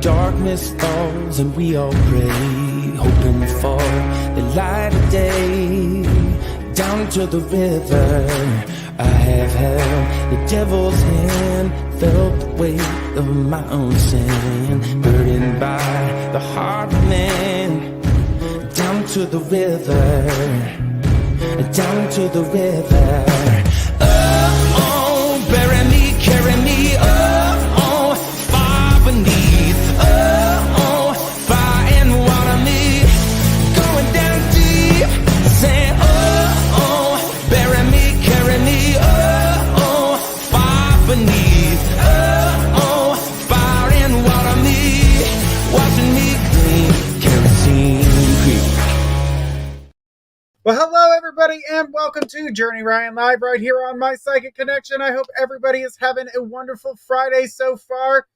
darkness falls and we all pray, hoping for the light of day. Down to the river I have held the devil's hand, felt the weight of my own sin, burdened by the heart of man. Down to the river, down to the river. Oh, bury me, carry me, oh, far beneath, oh, fire and water me, going down deep, saying, oh, bury me, carry me, oh, far beneath, oh, fire and water me, watching me clean, kerosene creek. Well, hello, everybody, and welcome to Journey Ryan Live right here on My Psychic Connection. I hope everybody is having a wonderful Friday so far.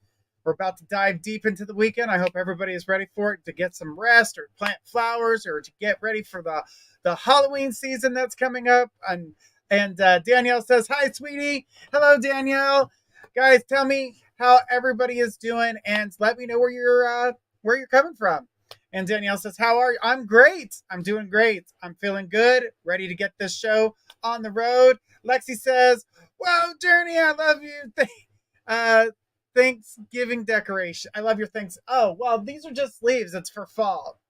We're about to dive deep into the weekend. I hope everybody is ready for it, to get some rest or plant flowers or to get ready for the Halloween season that's coming up. And Danielle says, hi, sweetie. Hello, Danielle. Guys, tell me how everybody is doing and let me know where you're coming from. And Danielle says, how are you? I'm great. I'm doing great. I'm feeling good. Ready to get this show on the road. Lexi says, whoa, Journey, I love you. Thanksgiving decoration. I love your things. Oh, well, these are just leaves. It's for fall.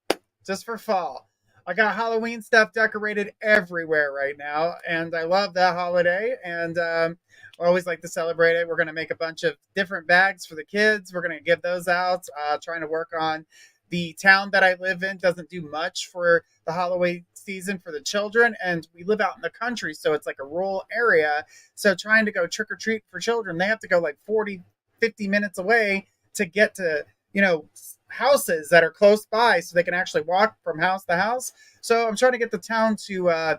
Just for fall. I got Halloween stuff decorated everywhere right now. And I love that holiday. And I always like to celebrate it. We're going to make a bunch of different bags for the kids. We're going to give those out. Trying to work on the town that I live in doesn't do much for the Halloween season for the children, and we live out in the country, so it's like a rural area. So trying to go trick-or-treat for children, they have to go like 40, 50 minutes away to get to, houses that are close by so they can actually walk from house to house. So I'm trying to get the town to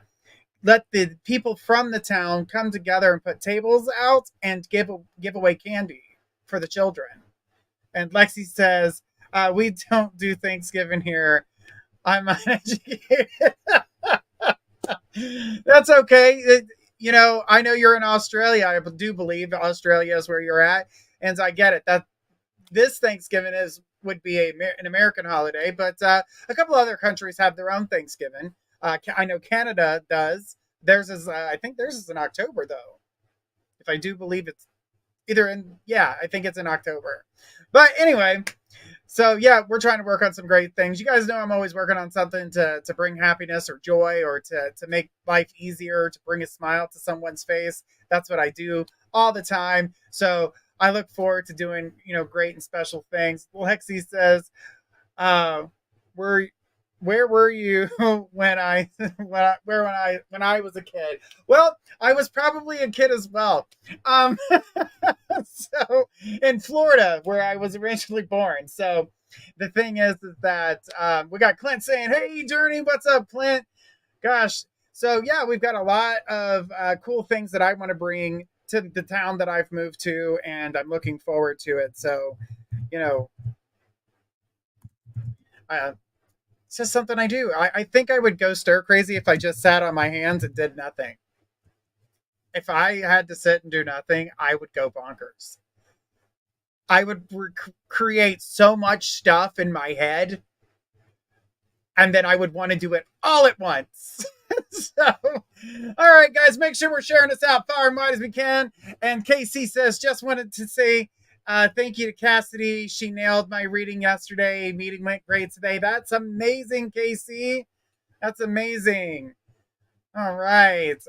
let the people from the town come together and put tables out and give away candy for the children. And Lexi says, we don't do Thanksgiving here. I'm uneducated. That's okay. I know you're in Australia. I do believe Australia is where you're at. And I get it. That this Thanksgiving would be an American holiday, but a couple other countries have their own Thanksgiving. I know Canada does. Theirs is, I think theirs is in October, though. If I do believe it's I think it's in October. But anyway, so yeah, we're trying to work on some great things. You guys know I'm always working on something to bring happiness or joy or to make life easier, to bring a smile to someone's face. That's what I do all the time. So I look forward to doing, great and special things. Lexi says, where were you when I was a kid? Well, I was probably a kid as well. So in Florida, where I was originally born. So the thing is that we got Clint saying, hey, Journey, what's up, Clint? Gosh. So yeah, we've got a lot of cool things that I want to bring to the town that I've moved to, and I'm looking forward to it. So, it's just something I do. I think I would go stir crazy if I just sat on my hands and did nothing. If I had to sit and do nothing, I would go bonkers. I would create so much stuff in my head, and then I would want to do it all at once. So, all right, guys, make sure we're sharing this out far and wide as we can. And Casey says, just wanted to say thank you to Cassidy. She nailed my reading yesterday. Meeting went great today. That's amazing, Casey. That's amazing. All right.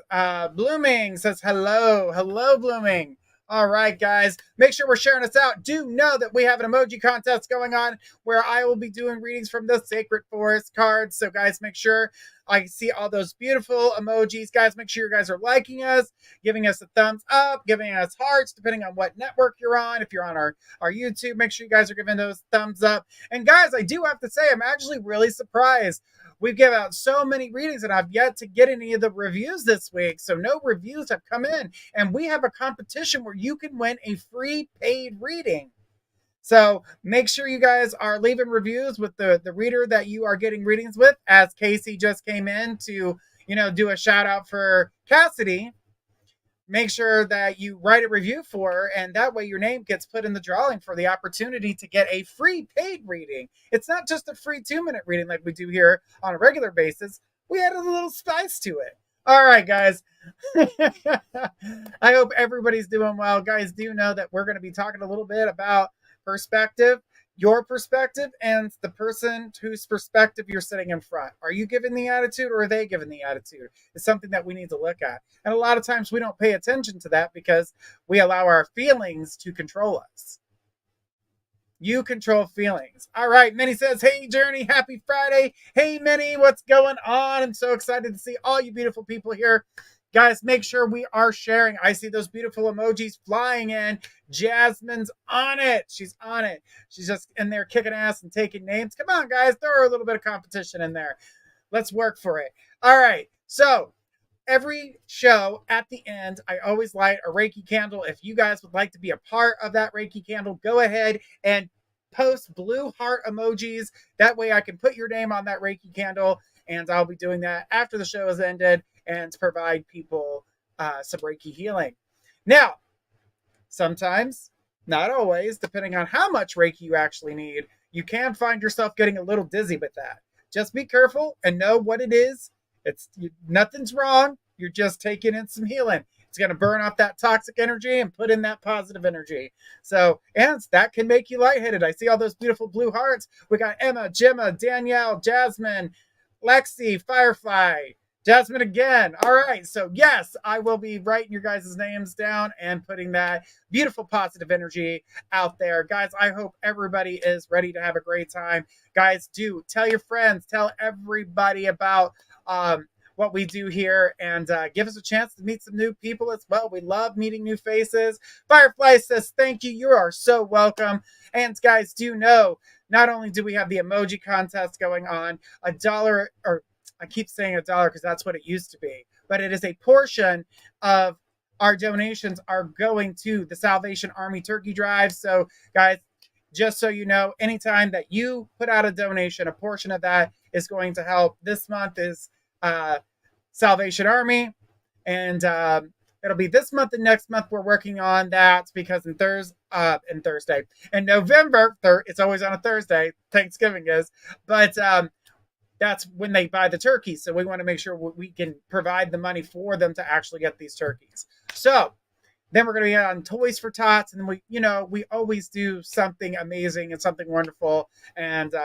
Blooming says hello. Hello, Blooming. All right, guys. Make sure we're sharing this out. Do know that we have an emoji contest going on where I will be doing readings from the Sacred Forest cards. So, guys, make sure I see all those beautiful emojis. Guys, make sure you guys are liking us, giving us a thumbs up, giving us hearts, depending on what network you're on. If you're on our YouTube, make sure you guys are giving those thumbs up. And, guys, I do have to say, I'm actually really surprised. We've given out so many readings and I've yet to get any of the reviews this week. So no reviews have come in. And we have a competition where you can win a free paid reading. So make sure you guys are leaving reviews with the reader that you are getting readings with, as Casey just came in to, do a shout out for Cassidy. make sure that you write a review for her, and that way your name gets put in the drawing for the opportunity to get a free paid reading. It's not just a free 2-minute reading like we do here on a regular basis. We added a little spice to it. All right, guys. I hope everybody's doing well. Guys, do know that we're going to be talking a little bit about perspective, your perspective, and the person whose perspective you're sitting in front. Are you giving the attitude, or are they giving the attitude? It's something that we need to look at. And a lot of times we don't pay attention to that because we allow our feelings to control us. You control feelings. All right, Minnie says, hey, Journey, happy Friday. Hey, Minnie, what's going on? I'm so excited to see all you beautiful people here. Guys, make sure we are sharing. I see those beautiful emojis flying in. Jasmine's on it. She's on it. She's just in there kicking ass and taking names. Come on, guys. Throw a little bit of competition in there. Let's work for it. All right. So every show at the end, I always light a Reiki candle. If you guys would like to be a part of that Reiki candle, go ahead and post blue heart emojis. That way I can put your name on that Reiki candle, and I'll be doing that after the show has ended and to provide people some Reiki healing. Now, sometimes, not always, depending on how much Reiki you actually need, you can find yourself getting a little dizzy with that. Just be careful and know what it is. Nothing's wrong. You're just taking in some healing. It's going to burn off that toxic energy and put in that positive energy. So, and that can make you lightheaded. I see all those beautiful blue hearts. We got Emma, Gemma, Danielle, Jasmine, Lexi, Firefly, Jasmine again. All right. So yes, I will be writing your guys' names down and putting that beautiful positive energy out there. Guys, I hope everybody is ready to have a great time. Guys, do tell your friends, tell everybody about what we do here, and give us a chance to meet some new people as well. We love meeting new faces. Firefly says, thank you. You are so welcome. And guys, do know, not only do we have the emoji contest going on, $1, or I keep saying $1 because that's what it used to be, but it is a portion of our donations are going to the Salvation Army Turkey Drive. So guys, just so you know, anytime that you put out a donation, a portion of that is going to help. This month is Salvation Army, and it'll be this month and next month we're working on that, because in Thursday in November, it's always on a Thursday, Thanksgiving is, but that's when they buy the turkeys. So we want to make sure we can provide the money for them to actually get these turkeys. So then we're going to be on Toys for Tots, and we always do something amazing and something wonderful, and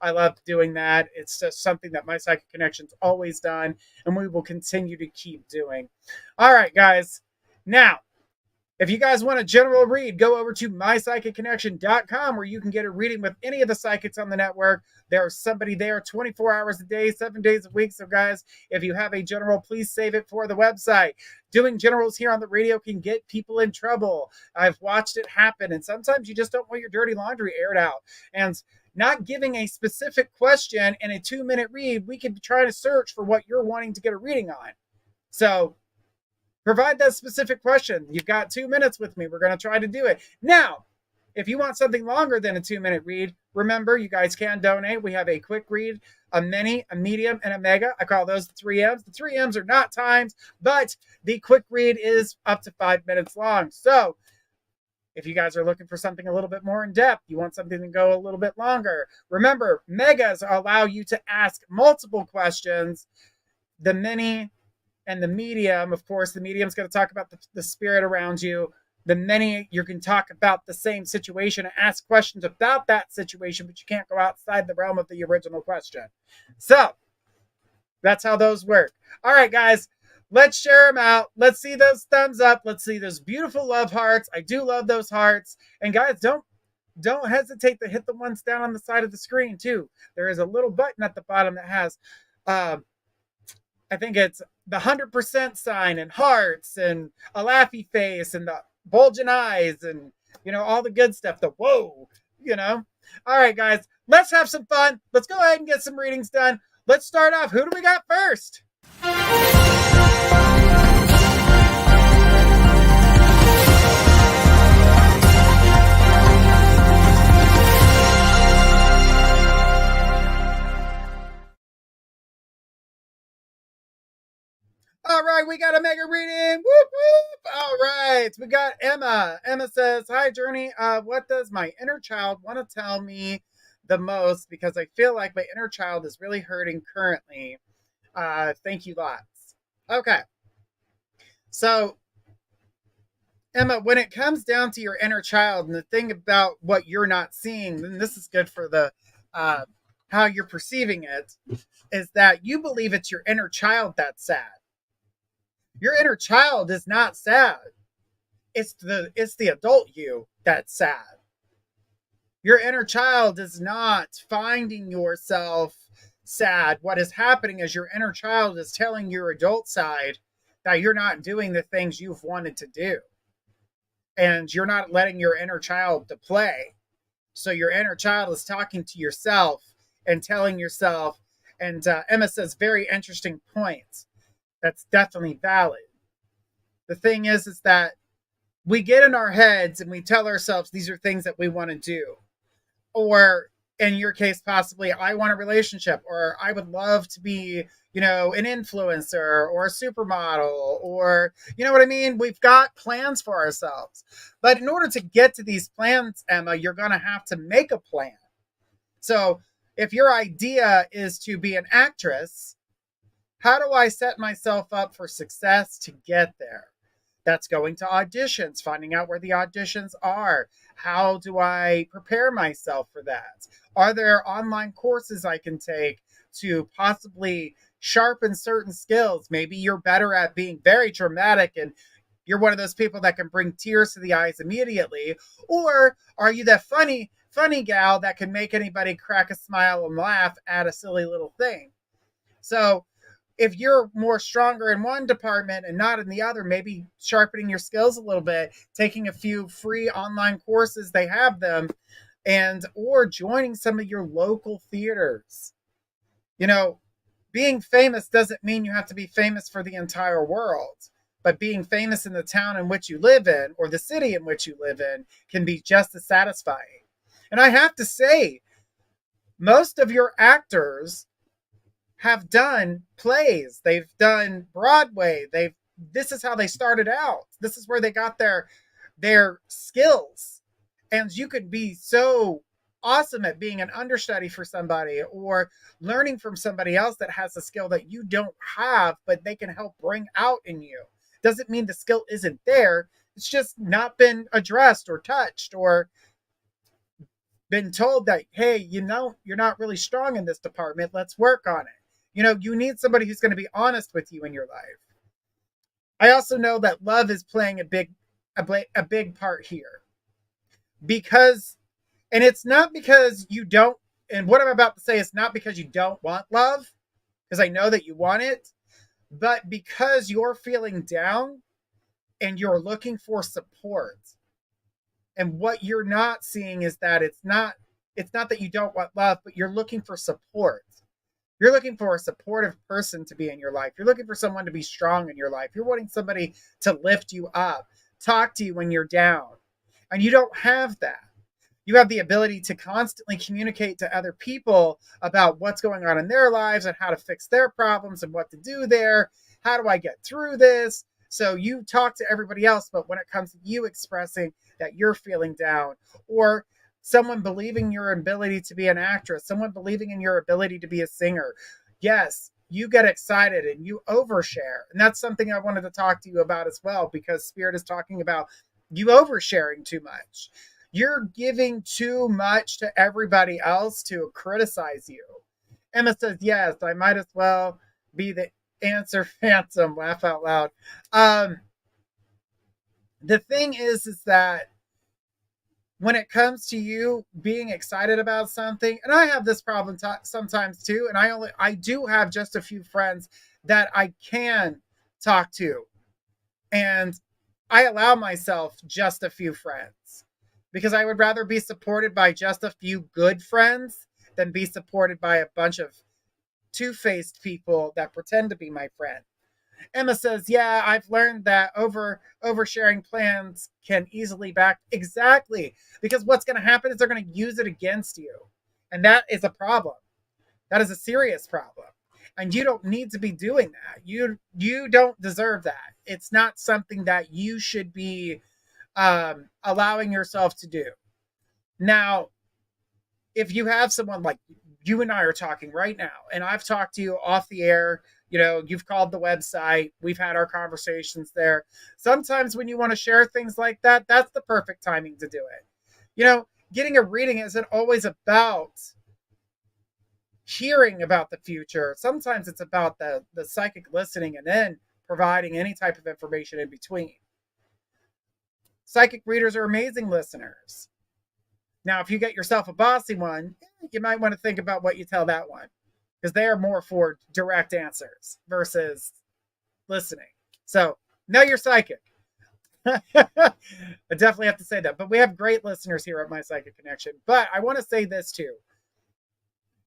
I love doing that. It's just something that My Psychic Connection's always done, and we will continue to keep doing. All right, guys. Now, if you guys want a general read, go over to mypsychicconnection.com, where you can get a reading with any of the psychics on the network. There's somebody there 24 hours a day, 7 days a week. So guys, if you have a general, please save it for the website. Doing generals here on the radio can get people in trouble. I've watched it happen, and sometimes you just don't want your dirty laundry aired out. And not giving a specific question in a 2-minute read, we could try to search for what you're wanting to get a reading on. So provide that specific question. You've got 2 minutes with me. We're going to try to do it. Now, if you want something longer than a 2-minute read, remember, you guys can donate. We have a quick read, a mini, a medium, and a mega. I call those the 3 M's. The 3 M's are not times, but the quick read is up to 5 minutes long. So if you guys are looking for something a little bit more in depth, you want something to go a little bit longer, remember, megas allow you to ask multiple questions. The mini and the medium, of course, the medium is going to talk about the spirit around you. The many, you can talk about the same situation and ask questions about that situation, but you can't go outside the realm of the original question. So that's how those work. All right, guys, let's share them out. Let's see those thumbs up. Let's see those beautiful love hearts. I do love those hearts. And guys, don't hesitate to hit the ones down on the side of the screen too. There is a little button at the bottom that has, I think it's the 100% sign and hearts and a laughy face and the bulging eyes and, all the good stuff. The whoa, All right, guys, let's have some fun. Let's go ahead and get some readings done. Let's start off. Who do we got first? All right, we got a mega reading. Whoop whoop. All right, we got Emma. Emma says, "Hi, Journey. What does my inner child want to tell me the most? Because I feel like my inner child is really hurting currently. Thank you lots." Okay, so Emma, when it comes down to your inner child and the thing about what you're not seeing, then this is good for the how you're perceiving it, is that you believe it's your inner child that's sad. Your inner child is not sad. It's the adult you that's sad. Your inner child is not finding yourself sad. What is happening is your inner child is telling your adult side that you're not doing the things you've wanted to do. And you're not letting your inner child to play. So your inner child is talking to yourself and telling yourself, and Emma says, very interesting points. That's definitely valid. The thing is that we get in our heads and we tell ourselves these are things that we want to do. Or in your case, possibly, I want a relationship, or I would love to be, an influencer or a supermodel, or, you know what I mean? We've got plans for ourselves. But in order to get to these plans, Emma, you're going to have to make a plan. So if your idea is to be an actress, how do I set myself up for success to get there? That's going to auditions, finding out where the auditions are. How do I prepare myself for that? Are there online courses I can take to possibly sharpen certain skills? Maybe you're better at being very dramatic and you're one of those people that can bring tears to the eyes immediately. Or are you that funny gal that can make anybody crack a smile and laugh at a silly little thing? So if you're more stronger in one department and not in the other, maybe sharpening your skills a little bit, taking a few free online courses, they have them, or joining some of your local theaters. Being famous doesn't mean you have to be famous for the entire world, but being famous in the town in which you live in or the city in which you live in can be just as satisfying. And I have to say, most of your actors have done plays. They've done Broadway. This is how they started out. This is where they got their skills. And you could be so awesome at being an understudy for somebody or learning from somebody else that has a skill that you don't have, but they can help bring out in you. Doesn't mean the skill isn't there. It's just not been addressed or touched or been told that, hey, you're not really strong in this department. Let's work on it. You need somebody who's going to be honest with you in your life. I also know that love is playing a big part here. And it's not because you don't, and what I'm about to say is not because you don't want love, because I know that you want it, but because you're feeling down and you're looking for support. And what you're not seeing is that it's not that you don't want love, but you're looking for support. You're looking for a supportive person to be in your life. You're looking for someone to be strong in your life. You're wanting somebody to lift you up, talk to you when you're down. And you don't have that. You have the ability to constantly communicate to other people about what's going on in their lives and how to fix their problems and what to do there. How do I get through this? So you talk to everybody else, but when it comes to you expressing that you're feeling down, or someone believing in your ability to be an actress, someone believing in your ability to be a singer, yes, you get excited and you overshare. And that's something I wanted to talk to you about as well, because Spirit is talking about you oversharing too much. You're giving too much to everybody else to criticize you. Emma says, yes, I might as well be the answer phantom. Laugh out loud. The thing is that when it comes to you being excited about something, and I have this problem sometimes too, and I do have just a few friends that I can talk to, and I allow myself just a few friends because I would rather be supported by just a few good friends than be supported by a bunch of two-faced people that pretend to be my friend. Emma says, yeah, I've learned that oversharing plans can easily back. Exactly. Because what's going to happen is they're going to use it against you. And that is a problem. That is a serious problem. And you don't need to be doing that. You don't deserve that. It's not something that you should be allowing yourself to do. Now, if you have someone like you and I are talking right now, and I've talked to you off the air, you've called the website, we've had our conversations there. Sometimes when you want to share things like that, that's the perfect timing to do it. Getting a reading isn't always about hearing about the future. Sometimes it's about the psychic listening and then providing any type of information in between. Psychic readers are amazing listeners. Now, if you get yourself a bossy one, you might want to think about what you tell that one, because they are more for direct answers versus listening. So, know you're psychic. I definitely have to say that. But we have great listeners here at My Psychic Connection. But I want to say this too.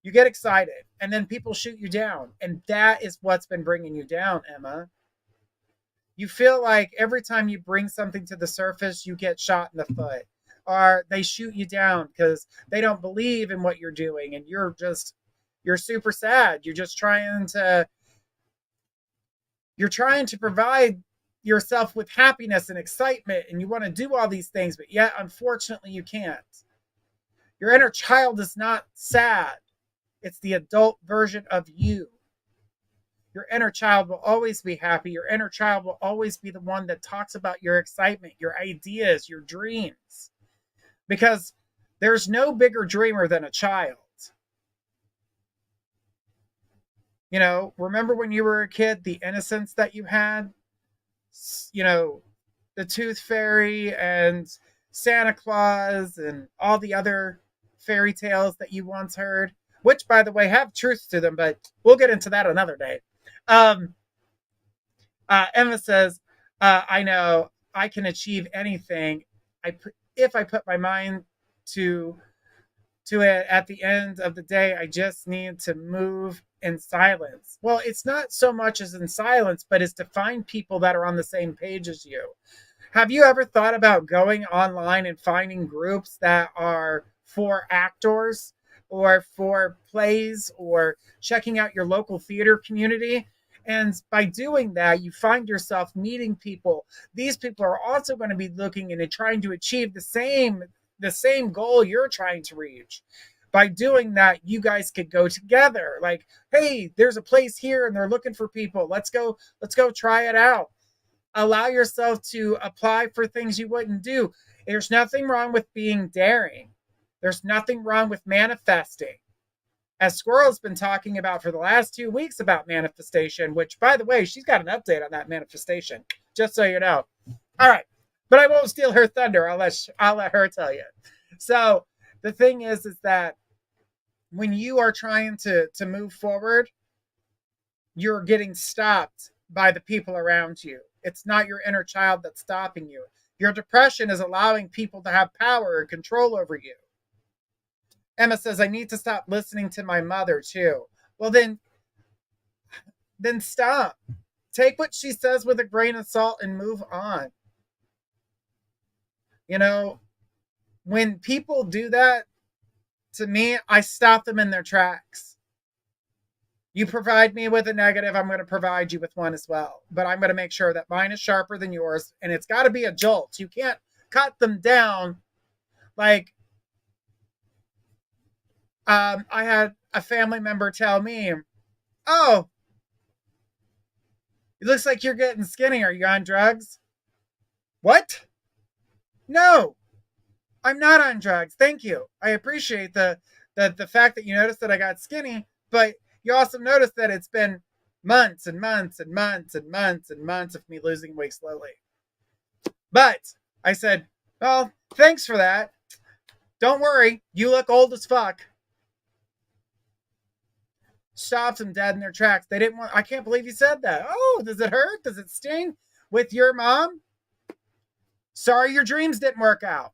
You get excited, and then people shoot you down. And that is what's been bringing you down, Emma. You feel like every time you bring something to the surface, you get shot in the foot. Or they shoot you down because they don't believe in what you're doing. And you're super sad. You're trying to provide yourself with happiness and excitement. And you want to do all these things, but yet, unfortunately, you can't. Your inner child is not sad. It's the adult version of you. Your inner child will always be happy. Your inner child will always be the one that talks about your excitement, your ideas, your dreams. Because there's no bigger dreamer than a child. Remember when you were a kid, the innocence that you had? The Tooth Fairy and Santa Claus and all the other fairy tales that you once heard, which, by the way, have truth to them, but we'll get into that another day. Emma says, I know I can achieve anything if I put my mind to it. At the end of the day, I just need to move in silence. Well, it's not so much as in silence, but it's to find people that are on the same page as you. Have you ever thought about going online and finding groups that are for actors or for plays, or checking out your local theater community? And by doing that, you find yourself meeting people. These people are also going to be looking and trying to achieve the same goal you're trying to reach. By doing that, you guys could go together. Like, hey, there's a place here and they're looking for people. Let's go try it out. Allow yourself to apply for things you wouldn't do. There's nothing wrong with being daring. There's nothing wrong with manifesting. As Squirrel's been talking about for the last 2 weeks about manifestation, which, by the way, she's got an update on that manifestation, just so you know. All right. But I won't steal her thunder. I'll let her tell you. So the thing is that when you are trying to move forward, you're getting stopped by the people around you. It's not your inner child that's stopping you. Your depression is allowing people to have power and control over you. Emma says, I need to stop listening to my mother too. Well, then stop. Take what she says with a grain of salt and move on. When people do that to me, I stop them in their tracks. You provide me with a negative, I'm going to provide you with one as well. But I'm going to make sure that mine is sharper than yours, and it's got to be a jolt. You can't cut them down like... I had a family member tell me, oh, it looks like you're getting skinny. Are you on drugs? What? No, I'm not on drugs. Thank you. I appreciate the fact that you noticed that I got skinny, but you also noticed that it's been months and months and months and months and months of me losing weight slowly. But I said, well, thanks for that. Don't worry. You look old as fuck. Stopped them dead in their tracks. They didn't want... I can't believe you said that. Oh, does it hurt? Does it sting? With your mom? Sorry your dreams didn't work out.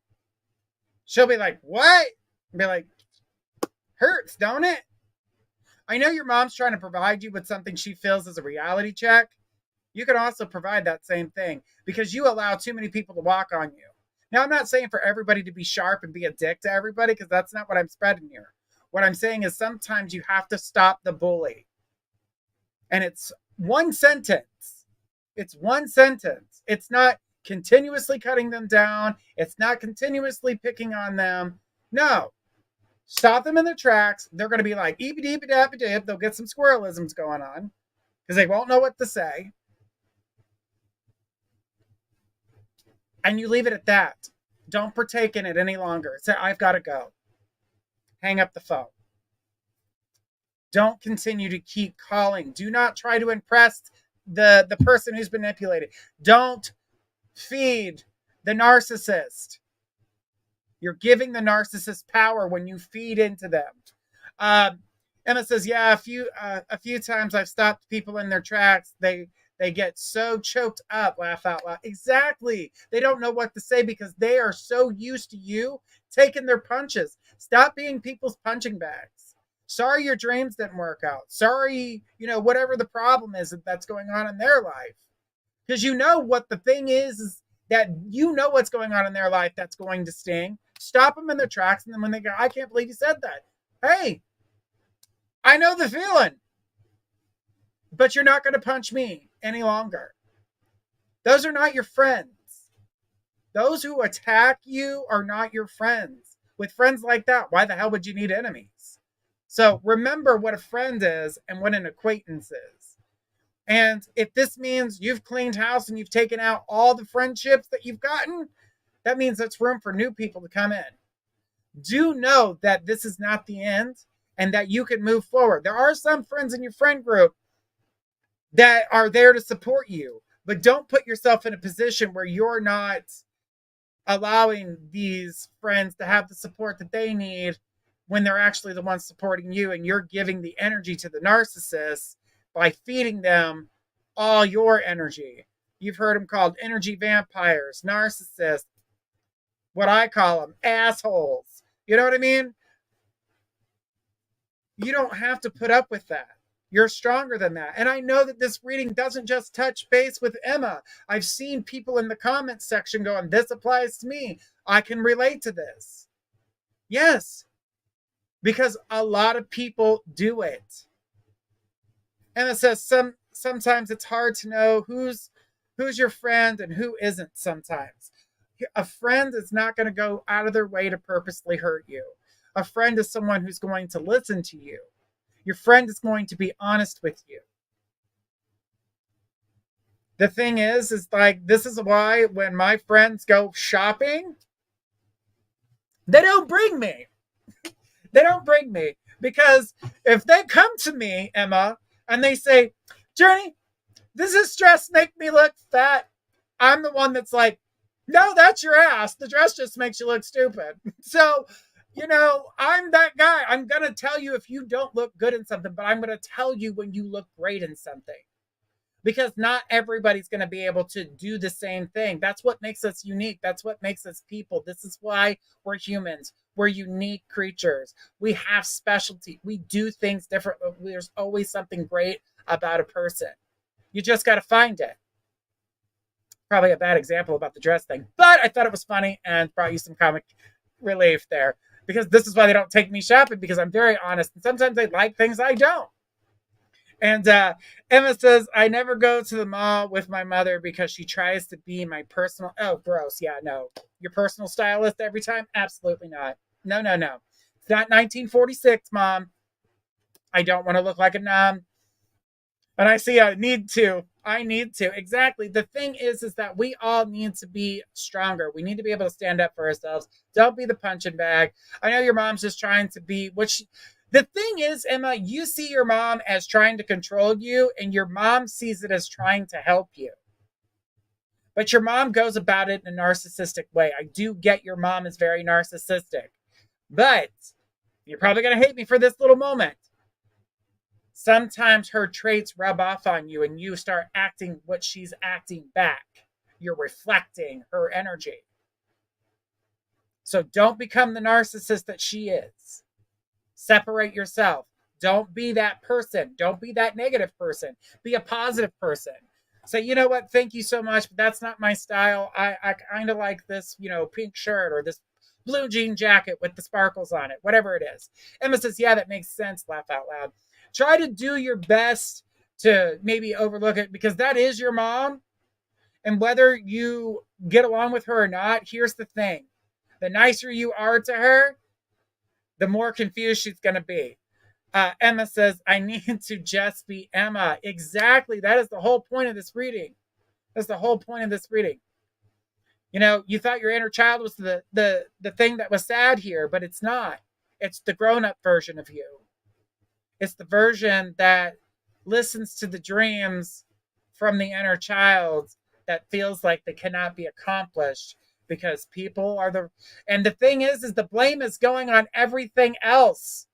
She'll be like, what? I'll be like, hurts, don't it? I know your mom's trying to provide you with something she feels as a reality check. You can also provide that same thing because you allow too many people to walk on you. Now, I'm not saying for everybody to be sharp and be a dick to everybody, because that's not what I'm spreading here. What I'm saying is sometimes you have to stop the bully. And it's one sentence. It's one sentence. It's not continuously cutting them down. It's not continuously picking on them. No. Stop them in their tracks. They're going to be like, eep-a-deep-a-dap-a-dip. They'll get some squirrelisms going on because they won't know what to say. And you leave it at that. Don't partake in it any longer. Say, I've got to go. Hang up the phone. Don't continue to keep calling. Do not try to impress the person who's manipulated. Don't feed the narcissist. You're giving the narcissist power when you feed into them. Emma says, yeah, a few times I've stopped people in their tracks. They get so choked up, laugh out loud. Exactly. They don't know what to say because they are so used to you taking their punches. Stop being people's punching bags. Sorry your dreams didn't work out. Sorry, whatever the problem is that's going on in their life. Because you know what the thing is that you know what's going on in their life that's going to sting. Stop them in their tracks, and then when they go, I can't believe you said that. Hey, I know the feeling, but you're not going to punch me any longer. Those are not your friends. Those who attack you are not your friends. With friends like that, why the hell would you need enemies? So remember what a friend is and what an acquaintance is. And if this means you've cleaned house and you've taken out all the friendships that you've gotten, that means it's room for new people to come in. Do know that this is not the end and that you can move forward. There are some friends in your friend group that are there to support you, but don't put yourself in a position where you're not allowing these friends to have the support that they need when they're actually the ones supporting you, and you're giving the energy to the narcissist by feeding them all your energy. You've heard them called energy vampires, narcissists, what I call them, assholes. You know what I mean? You don't have to put up with that. You're stronger than that. And I know that this reading doesn't just touch base with Emma. I've seen people in the comments section going, this applies to me. I can relate to this. Yes, because a lot of people do it. Emma says sometimes it's hard to know who's your friend and who isn't sometimes. A friend is not going to go out of their way to purposely hurt you. A friend is someone who's going to listen to you. Your friend is going to be honest with you. The thing is like, this is why when my friends go shopping, they don't bring me. They don't bring me. Because if they come to me, Emma, and they say, Journey, does this dress make me look fat? I'm the one that's like, no, that's your ass. The dress just makes you look stupid. So, I'm that guy. I'm going to tell you if you don't look good in something, but I'm going to tell you when you look great in something. Because not everybody's going to be able to do the same thing. That's what makes us unique. That's what makes us people. This is why we're humans. We're unique creatures. We have specialty. We do things differently. There's always something great about a person. You just got to find it. Probably a bad example about the dress thing, but I thought it was funny and brought you some comic relief there, because this is why they don't take me shopping, because I'm very honest. And sometimes they like things I don't. And Emma says, I never go to the mall with my mother because she tries to be my personal. Oh, gross. Yeah, no. Your personal stylist every time? Absolutely not. No. It's not 1946, Mom. I don't want to look like a nom. And I see I need to. Exactly. The thing is that we all need to be stronger. We need to be able to stand up for ourselves. Don't be the punching bag. I know your mom's just trying to be the thing is, Emma, you see your mom as trying to control you, and your mom sees it as trying to help you. But your mom goes about it in a narcissistic way. I do get your mom is very narcissistic. But you're probably going to hate me for this little moment. Sometimes her traits rub off on you and you start acting what she's acting back. You're reflecting her energy. So don't become the narcissist that she is. Separate yourself. Don't be that person. Don't be that negative person. Be a positive person. Say, you know what? Thank you so much, but that's not my style. I kind of like this, pink shirt or this blue jean jacket with the sparkles on it, whatever it is. Emma says, yeah, that makes sense. Laugh out loud. Try to do your best to maybe overlook it, because that is your mom. And whether you get along with her or not, here's the thing. The nicer you are to her, the more confused she's going to be. Emma says, I need to just be Emma. Exactly. That is the whole point of this reading. That's the whole point of this reading. You know, you thought your inner child was the thing that was sad here, but it's not. It's the grown-up version of you. It's the version that listens to the dreams from the inner child that feels like they cannot be accomplished because people are the... And the thing is the blame is going on everything else,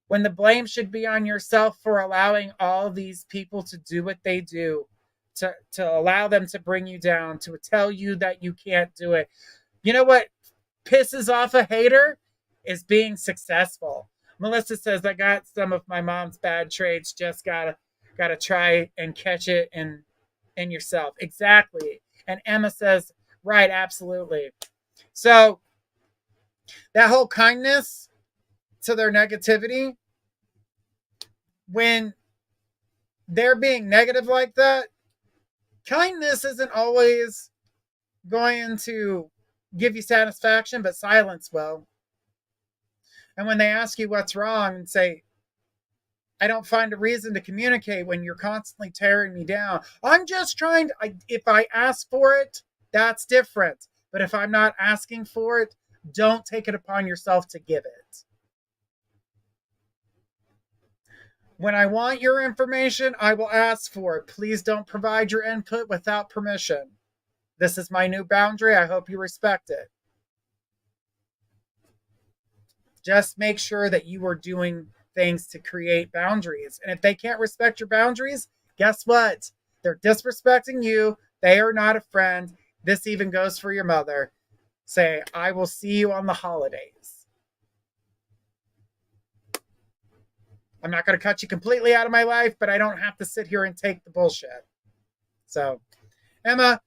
when the blame should be on yourself for allowing all these people to do what they do, to allow them to bring you down, to tell you that you can't do it. You know what pisses off a hater is being successful. Melissa says, I got some of my mom's bad traits, just gotta try and catch it in yourself. Exactly. And Emma says, right, absolutely. So that whole kindness to their negativity, when they're being negative like that, kindness isn't always going to give you satisfaction, but silence will. And when they ask you what's wrong, and say, I don't find a reason to communicate when you're constantly tearing me down. I'm just trying to, if I ask for it, that's different. But if I'm not asking for it, don't take it upon yourself to give it. When I want your information, I will ask for it. Please don't provide your input without permission. This is my new boundary. I hope you respect it. Just make sure that you are doing things to create boundaries. And if they can't respect your boundaries, guess what? They're disrespecting you. They are not a friend. This even goes for your mother. Say, I will see you on the holidays. I'm not going to cut you completely out of my life, but I don't have to sit here and take the bullshit. So, Emma,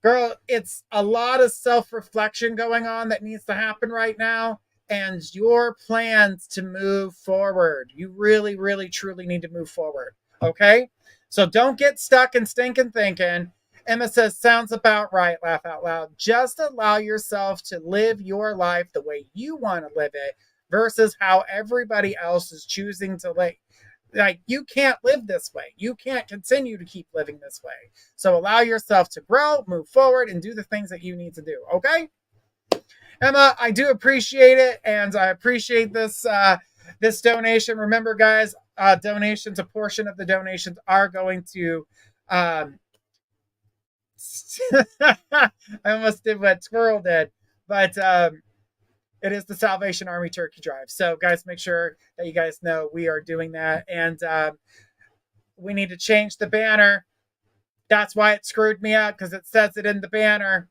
girl, it's a lot of self-reflection going on that needs to happen right now. And your plans to move forward. You really, really, truly need to move forward. Okay? So don't get stuck in stinking thinking. Emma says, sounds about right. Laugh out loud. Just allow yourself to live your life the way you want to live it versus how everybody else is choosing to live. Like, you can't live this way. You can't continue to keep living this way. So allow yourself to grow, move forward, and do the things that you need to do. Okay? Emma, I do appreciate it, and I appreciate this this donation. Remember, guys, donations, a portion of the donations are going to... I almost did what Squirrel did, but it is the Salvation Army Turkey Drive. So, guys, make sure that you guys know we are doing that, and we need to change the banner. That's why it screwed me out, because it says it in the banner.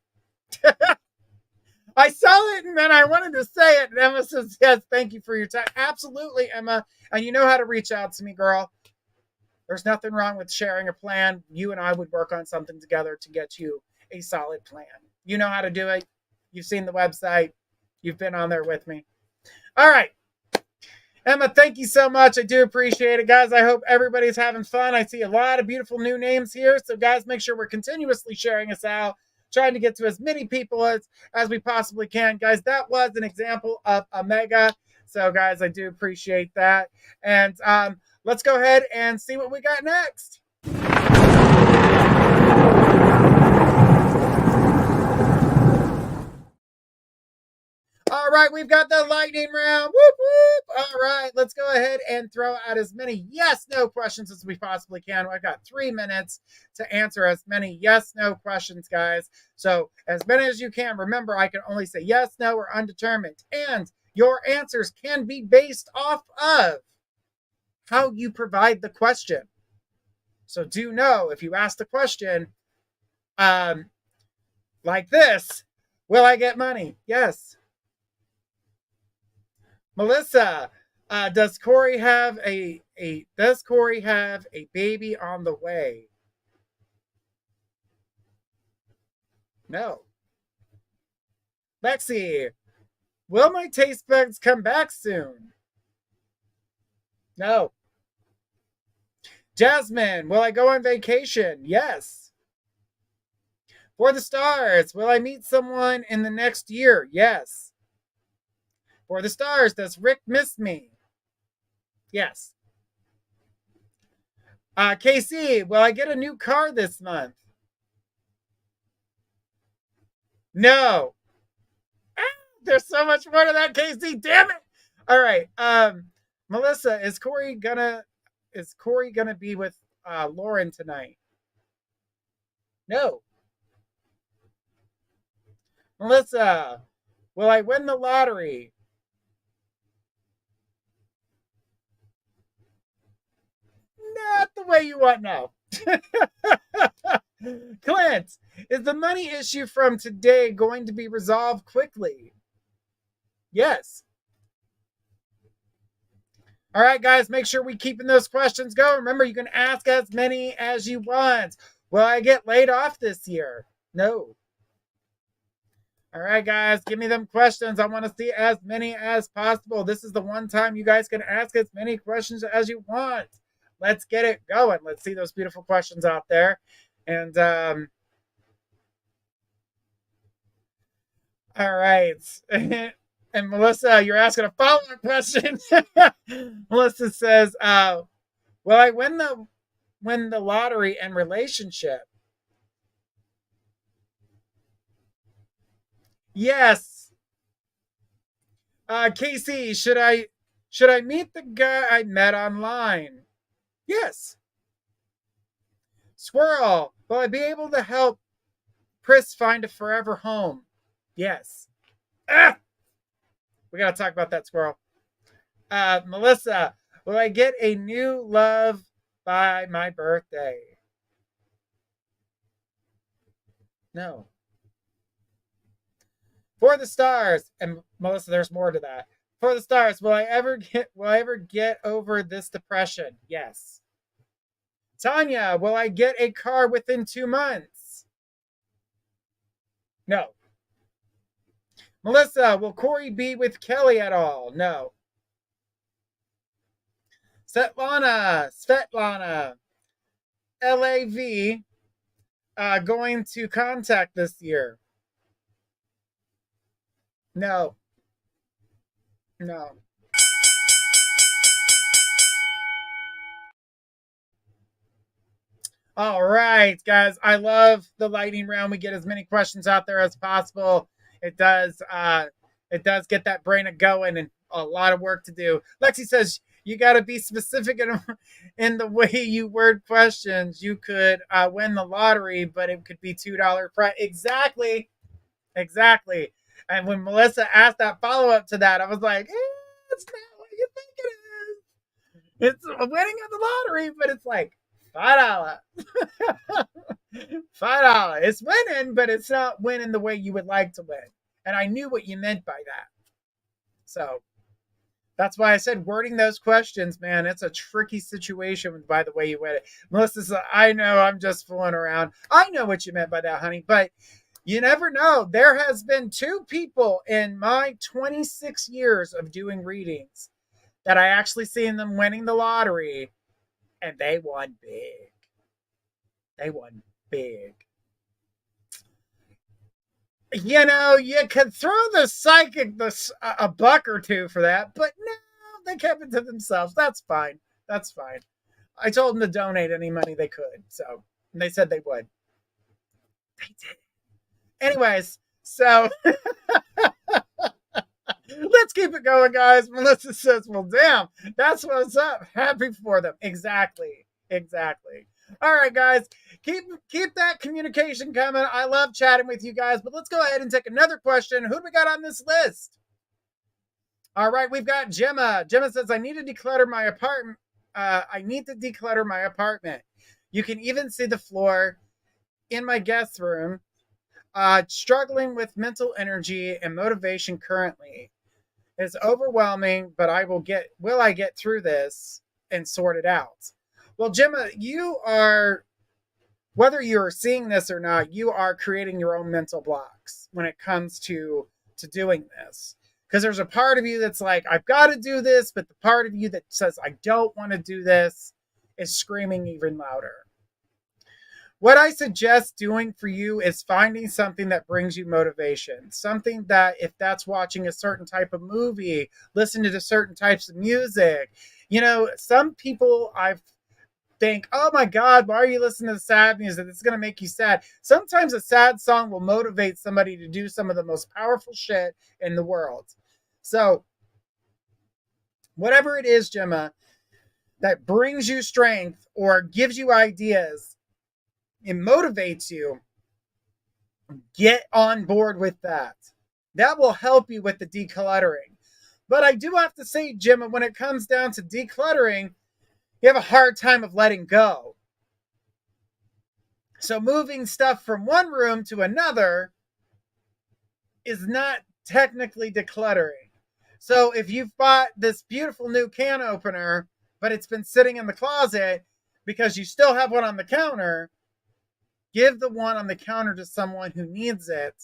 I saw it and then I wanted to say it. And Emma says, yes, thank you for your time. Absolutely, Emma. And you know how to reach out to me, girl. There's nothing wrong with sharing a plan. You and I would work on something together to get you a solid plan. You know how to do it. You've seen the website. You've been on there with me. All right. Emma, thank you so much. I do appreciate it, guys. I hope everybody's having fun. I see a lot of beautiful new names here. So, guys, make sure we're continuously sharing us out. Trying to get to as many people as we possibly can. Guys, that was an example of a mega. So, guys, I do appreciate that. And let's go ahead and see what we got next. All right, we've got the lightning round. Whoop, whoop. All right, let's go ahead and throw out as many yes-no questions as we possibly can. I've got 3 minutes to answer as many yes-no questions, guys. So as many as you can. Remember, I can only say yes, no, or undetermined. And your answers can be based off of how you provide the question. So do know, if you ask the question like this, will I get money? Yes. Melissa, does Corey have a baby on the way? No. Lexi, will my taste buds come back soon? No. Jasmine, will I go on vacation? Yes. For the stars, will I meet someone in the next year? Yes. For the stars, does Rick miss me? Yes. KC, will I get a new car this month? No. Ah, there's so much more to that, KC. Damn it. All right. Melissa, is Corey gonna be with Lauren tonight? No. Melissa, will I win the lottery? Not the way you want now. Clint, is the money issue from today going to be resolved quickly? Yes. All right, guys, make sure we keeping those questions going. Remember, you can ask as many as you want. Will I get laid off this year? No. All right, guys, give me them questions. I want to see as many as possible. This is the one time you guys can ask as many questions as you want. Let's get it going. Let's see those beautiful questions out there. And all right. And Melissa, you're asking a follow-up question. Melissa says, will I win the lottery and relationship? Yes. Casey, should I meet the guy I met online? Yes. Squirrel, will I be able to help Chris find a forever home? Yes. Ah! We got to talk about that, squirrel. Melissa, will I get a new love by my birthday? No. For the stars, and Melissa, there's more to that. For the stars, will I ever get over this depression? Yes. Tanya, will I get a car within 2 months? No. Melissa, will Corey be with Kelly at all? No. Svetlana, LAV, going to contact this year? No. No. All right, guys. I love the lightning round. We get as many questions out there as possible. It does get that brain going and a lot of work to do. Lexi says you got to be specific in the way you word questions. You could win the lottery, but it could be $2 prize. Exactly. And when Melissa asked that follow-up to that, I was like, it's not what you think it is. It's a winning of the lottery, but it's like $5. $5. It's winning, but it's not winning the way you would like to win. And I knew what you meant by that. So that's why I said wording those questions, man, it's a tricky situation by the way you word it. Melissa said, I know, I'm just fooling around. I know what you meant by that, honey, but you never know. There has been 2 people in my 26 years of doing readings that I actually seen them winning the lottery, and they won big. They won big. You know, you could throw the psychic a buck or two for that, but no, they kept it to themselves. That's fine. That's fine. I told them to donate any money they could, so and they said they would. They did. Anyways, so let's keep it going, guys. Melissa says, well, damn, that's what's up. Happy for them. Exactly. All right, guys, keep that communication coming. I love chatting with you guys, but let's go ahead and take another question. Who do we got on this list? All right, we've got Gemma. Gemma says, I need to declutter my apartment. You can even see the floor in my guest room. Struggling with mental energy and motivation currently. It's overwhelming, but will I get through this and sort it out? Well, Gemma, you are, whether you're seeing this or not, you are creating your own mental blocks when it comes to doing this. Because there's a part of you that's like, I've got to do this, but the part of you that says, I don't want to do this, is screaming even louder. What I suggest doing for you is finding something that brings you motivation. Something that, if that's watching a certain type of movie, listening to certain types of music. Some people I think, oh my God, why are you listening to sad music? It's going to make you sad. Sometimes a sad song will motivate somebody to do some of the most powerful shit in the world. So, whatever it is, Gemma, that brings you strength or gives you ideas, it motivates you, get on board with that. That will help you with the decluttering. But I do have to say, Gemma, when it comes down to decluttering, you have a hard time of letting go. So moving stuff from one room to another is not technically decluttering. So if you've bought this beautiful new can opener, but it's been sitting in the closet because you still have one on the counter, give the one on the counter to someone who needs it,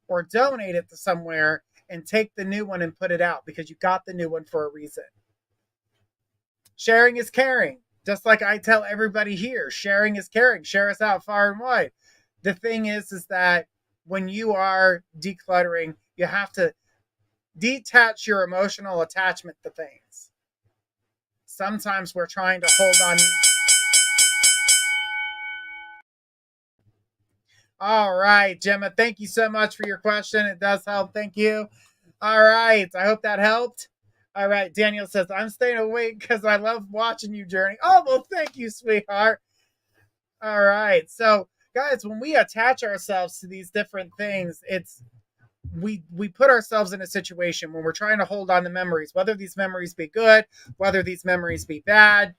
or donate it to somewhere and take the new one and put it out because you got the new one for a reason. Sharing is caring. Just like I tell everybody here, sharing is caring. Share us out far and wide. The thing is that when you are decluttering, you have to detach your emotional attachment to things. Sometimes we're trying to hold on. All right, Gemma, thank you so much for your question. It does help. Thank you. All right. I hope that helped. All right. Daniel says, I'm staying awake because I love watching you, Journey. Oh, well, thank you, sweetheart. All right. So, guys, when we attach ourselves to these different things, we put ourselves in a situation when we're trying to hold on to memories, whether these memories be good, whether these memories be bad.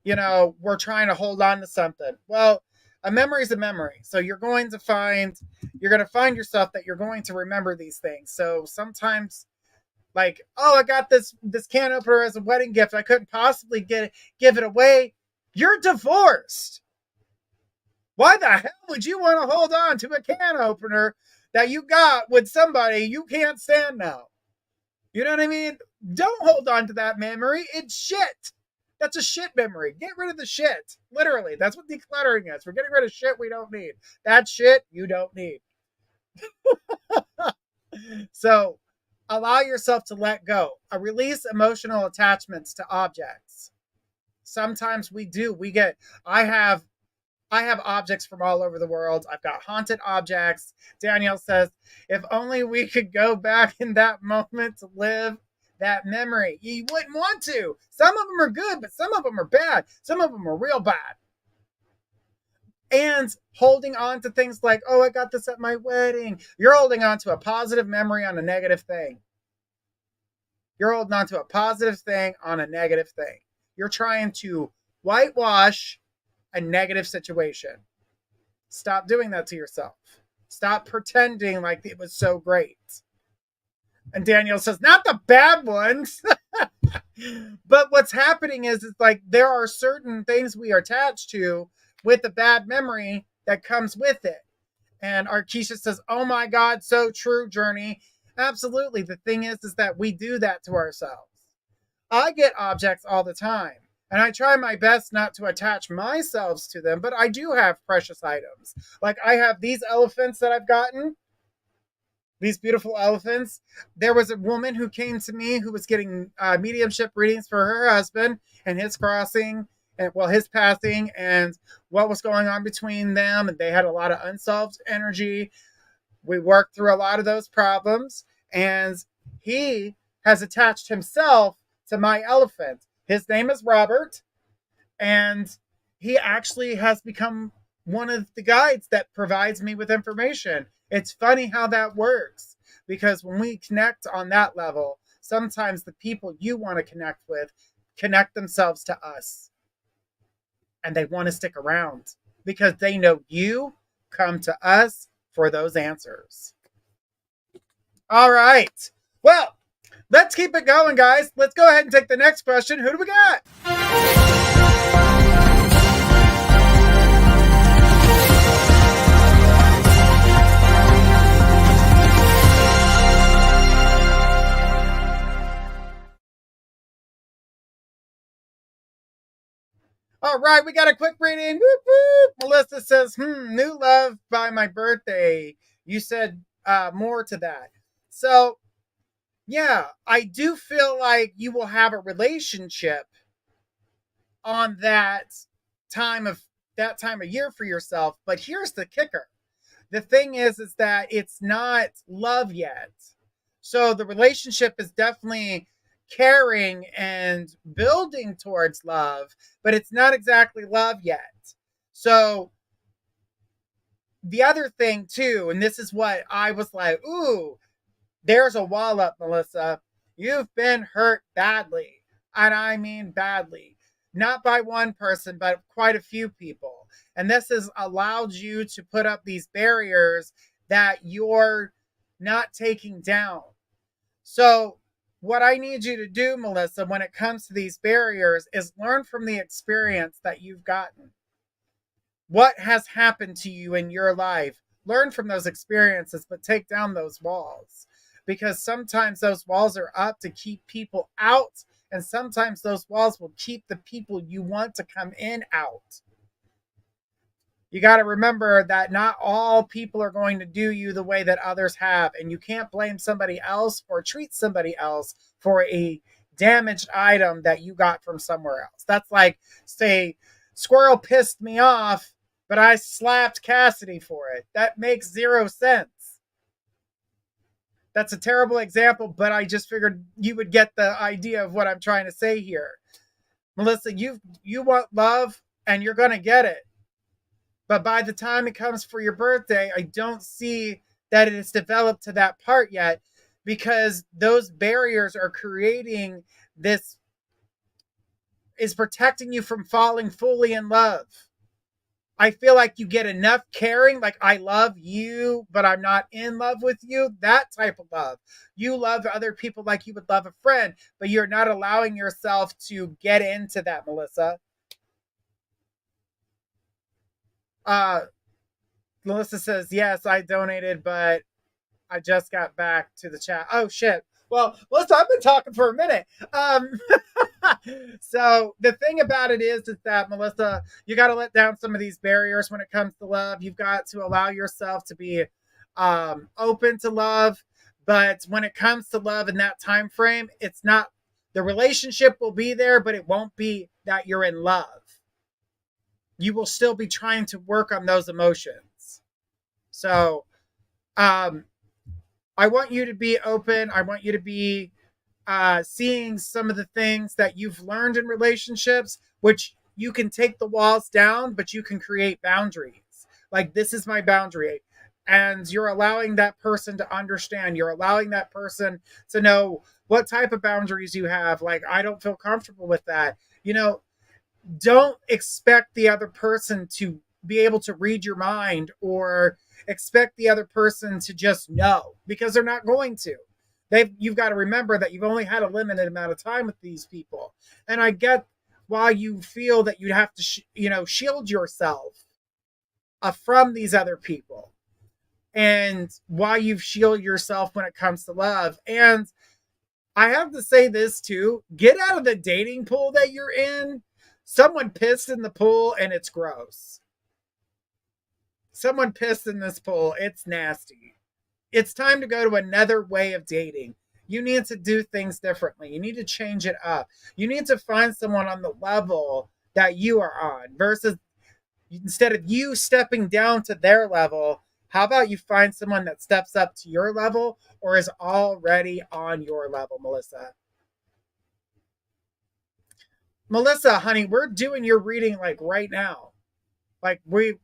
We're trying to hold on to something. Well, a memory is a memory. So you're going to find yourself that you're going to remember these things. So sometimes, like, oh, I got this can opener as a wedding gift. I couldn't possibly give it away. You're divorced. Why the hell would you want to hold on to a can opener that you got with somebody you can't stand now? You know what I mean? Don't hold on to that memory. It's shit. That's a shit memory. Get rid of the shit. Literally, that's what decluttering is. We're getting rid of shit we don't need. That shit you don't need. So, allow yourself to let go. Release emotional attachments to objects. Sometimes we do. I have objects from all over the world. I've got haunted objects. Danielle says, if only we could go back in that moment to live that memory. You wouldn't want to. Some of them are good, but some of them are bad. Some of them are real bad. And holding on to things like, oh, I got this at my wedding. You're holding on to a positive memory on a negative thing. You're holding on to a positive thing on a negative thing. You're trying to whitewash a negative situation. Stop doing that to yourself. Stop pretending like it was so great. And Daniel says, not the bad ones. But what's happening is like there are certain things we are attached to with a bad memory that comes with it. And Arkesha says, oh my God, so true, Journey. Absolutely. The thing is that we do that to ourselves. I get objects all the time. And I try my best not to attach myself to them, but I do have precious items. Like I have these elephants that I've gotten. These beautiful elephants. There was a woman who came to me who was getting mediumship readings for her husband and his crossing, his passing, and what was going on between them. And they had a lot of unsolved energy. We worked through a lot of those problems, and he has attached himself to my elephant. His name is Robert, and he actually has become one of the guides that provides me with information. It's funny how that works, because when we connect on that level, sometimes the people you want to connect with connect themselves to us, and they want to stick around because they know you come to us for those answers. All right. Well, let's keep it going, guys. Let's go ahead and take the next question. Who do we got? All right, we got a quick reading. Whoop, whoop. Melissa says, new love by my birthday. You said more to that. So, yeah, I do feel like you will have a relationship on time of that time of year for yourself. But here's the kicker. The thing is that it's not love yet. So the relationship is definitely caring and building towards love, but it's not exactly love yet. So the other thing too, and this is what I was like, ooh, there's a wall up, Melissa. You've been hurt badly. And I mean badly. Not by one person, but quite a few people. And this has allowed you to put up these barriers that you're not taking down. So, what I need you to do, Melissa, when it comes to these barriers is learn from the experience that you've gotten. What has happened to you in your life? Learn from those experiences, but take down those walls. Because sometimes those walls are up to keep people out, and sometimes those walls will keep the people you want to come in out. You got to remember that not all people are going to do you the way that others have, and you can't blame somebody else or treat somebody else for a damaged item that you got from somewhere else. That's like, say, squirrel pissed me off, but I slapped Cassidy for it. That makes zero sense. That's a terrible example, but I just figured you would get the idea of what I'm trying to say here. Melissa, you want love, and you're going to get it. But by the time it comes for your birthday, I don't see that it is developed to that part yet, because those barriers are creating this, is protecting you from falling fully in love. I feel like you get enough caring, like I love you, but I'm not in love with you. That type of love. You love other people like you would love a friend, but you're not allowing yourself to get into that, Melissa. Melissa says, yes, I donated, but I just got back to the chat. Oh, shit. Well, Melissa, I've been talking for a minute. So the thing about it is that, Melissa, you got to let down some of these barriers when it comes to love. You've got to allow yourself to be open to love. But when it comes to love in that time frame, it's not, the relationship will be there, but it won't be that you're in love. You will still be trying to work on those emotions. So I want you to be open. I want you to be seeing some of the things that you've learned in relationships, which you can take the walls down, but you can create boundaries. Like, this is my boundary. And you're allowing that person to understand. You're allowing that person to know what type of boundaries you have. Like, I don't feel comfortable with that. You know, don't expect the other person to be able to read your mind, or expect the other person to just know, because they're not going to. You've got to remember that you've only had a limited amount of time with these people. And I get why you feel that you have to, shield yourself from these other people, and why you've shielded yourself when it comes to love. And I have to say this too, get out of the dating pool that you're in. Someone pissed in the pool and it's gross. Someone pissed in this pool. It's nasty. It's time to go to another way of dating. You need to do things differently. You need to change it up. You need to find someone on the level that you are on, versus, instead of you stepping down to their level, how about you find someone that steps up to your level or is already on your level, Melissa? Melissa, honey, we're doing your reading like right now. Like, we're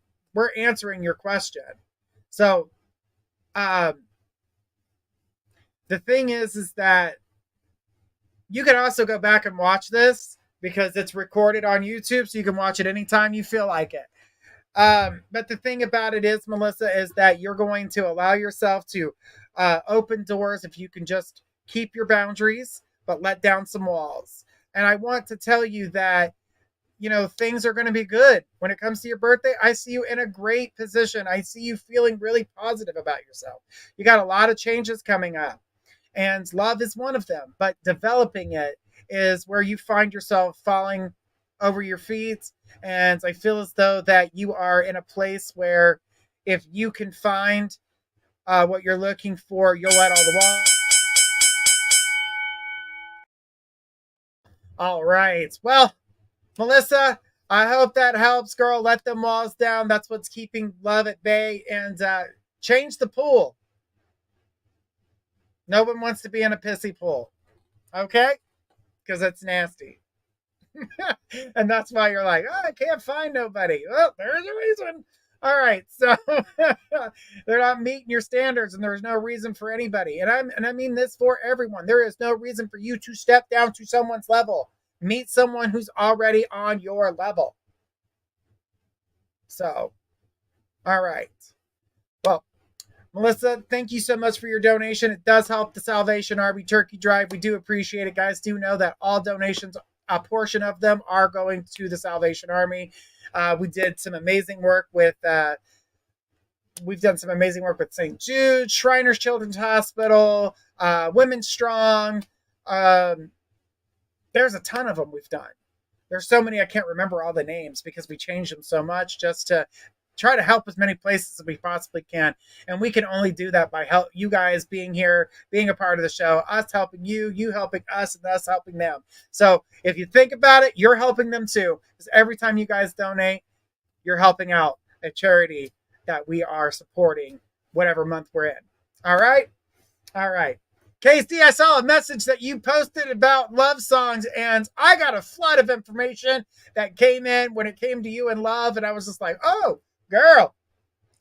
answering your question. So the thing is that you can also go back and watch this, because it's recorded on YouTube, so you can watch it anytime you feel like it. But the thing about it is, Melissa, is that you're going to allow yourself to open doors if you can just keep your boundaries, but let down some walls. And I want to tell you that, things are going to be good. When it comes to your birthday, I see you in a great position. I see you feeling really positive about yourself. You got a lot of changes coming up, and love is one of them. But developing it is where you find yourself falling over your feet. And I feel as though that you are in a place where if you can find what you're looking for, you'll let all the walls. All right. Well, Melissa, I hope that helps, girl. Let them walls down. That's what's keeping love at bay. And change the pool. No one wants to be in a pissy pool. Okay? Because it's nasty. And that's why you're like, oh, I can't find nobody. Well, there's a reason. All right, so they're not meeting your standards, and there's no reason for anybody. And I mean this for everyone. There is no reason for you to step down to someone's level. Meet someone who's already on your level. So, all right. Well, Melissa, thank you so much for your donation. It does help the Salvation Army Turkey Drive. We do appreciate it, guys. Do know that all donations, a portion of them, are going to the Salvation Army. We did some amazing work with, we've done some amazing work with St. Jude, Shriners Children's Hospital, Women Strong. There's a ton of them we've done. There's so many I can't remember all the names because we changed them so much just to try to help as many places as we possibly can. And we can only do that by you guys being here, being a part of the show, us helping you, you helping us, and us helping them. So if you think about it, you're helping them too. Because every time you guys donate, you're helping out a charity that we are supporting whatever month we're in. All right? All right. Casey, I saw a message that you posted about love songs, and I got a flood of information that came in when it came to you and love, and I was just like, oh, girl,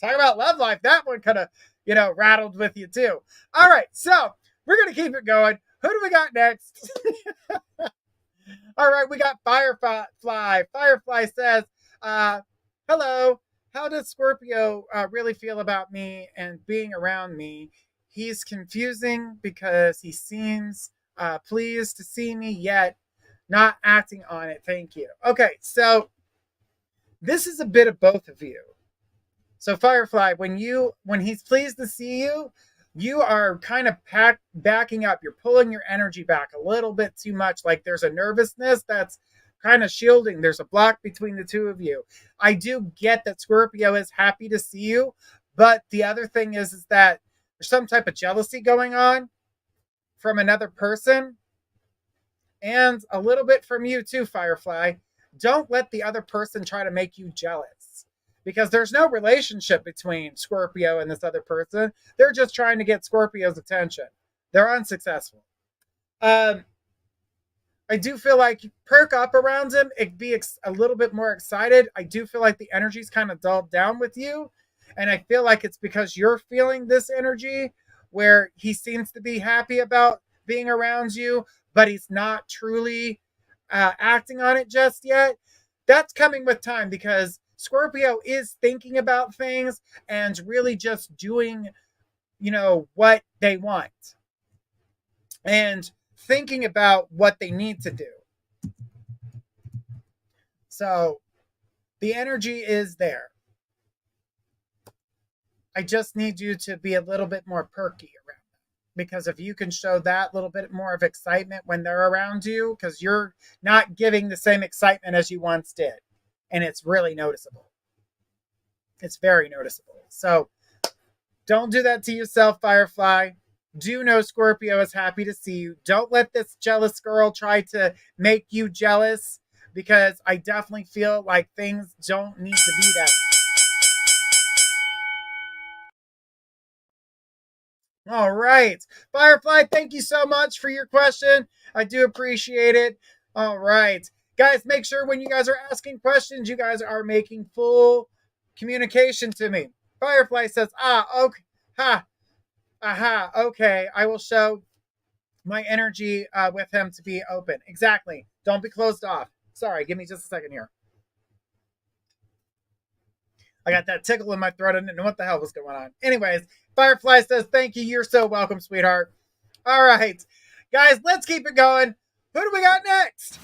talk about love life. That one kind of, rattled with you too. All right, so we're going to keep it going. Who do we got next? All right, we got Firefly. Firefly says, hello, how does Scorpio really feel about me and being around me? He's confusing because he seems pleased to see me, yet not acting on it. Thank you. Okay, so this is a bit of both of you. So Firefly, when he's pleased to see you, you are kind of backing up. You're pulling your energy back a little bit too much. Like there's a nervousness that's kind of shielding. There's a block between the two of you. I do get that Scorpio is happy to see you, but the other thing is that there's some type of jealousy going on from another person and a little bit from you too, Firefly. Don't let the other person try to make you jealous because there's no relationship between Scorpio and this other person. They're just trying to get Scorpio's attention. They're unsuccessful. I do feel like you perk up around him. It'd be a little bit more excited. I do feel like the energy's kind of dulled down with you. And I feel like it's because you're feeling this energy where he seems to be happy about being around you, but he's not truly acting on it just yet. That's coming with time because Scorpio is thinking about things and really just doing, what they want and thinking about what they need to do. So the energy is there. I just need you to be a little bit more perky around them. Because if you can show that little bit more of excitement when they're around you, because you're not giving the same excitement as you once did. And it's really noticeable. It's very noticeable. So don't do that to yourself, Firefly. Do know Scorpio is happy to see you. Don't let this jealous girl try to make you jealous, because I definitely feel like things don't need to be that. All right. Firefly, thank you so much for your question. I do appreciate it. All right. Guys, make sure when you guys are asking questions, you guys are making full communication to me. Firefly says, okay. Okay. I will show my energy with him to be open. Exactly. Don't be closed off. Sorry, give me just a second here. I got that tickle in my throat. I didn't know what the hell was going on. Anyways, Firefly says, thank you. You're so welcome, sweetheart. All right. Guys, let's keep it going. Who do we got next?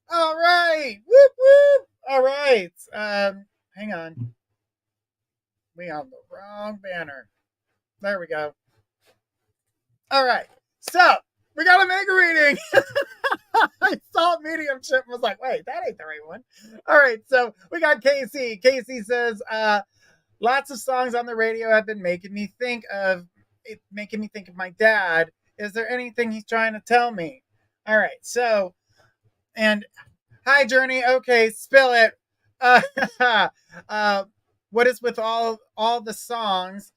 All right. Whoop whoop. All right. Hang on. We on the wrong banner. There we go. All right. So we got a mega reading. I saw mediumship and was like, wait, that ain't the right one. All right. So we got Casey. Casey says, lots of songs on the radio have been making me think of my dad. Is there anything he's trying to tell me? All right. So, and hi, Journey. Okay, spill it. Uh, what is with all the songs?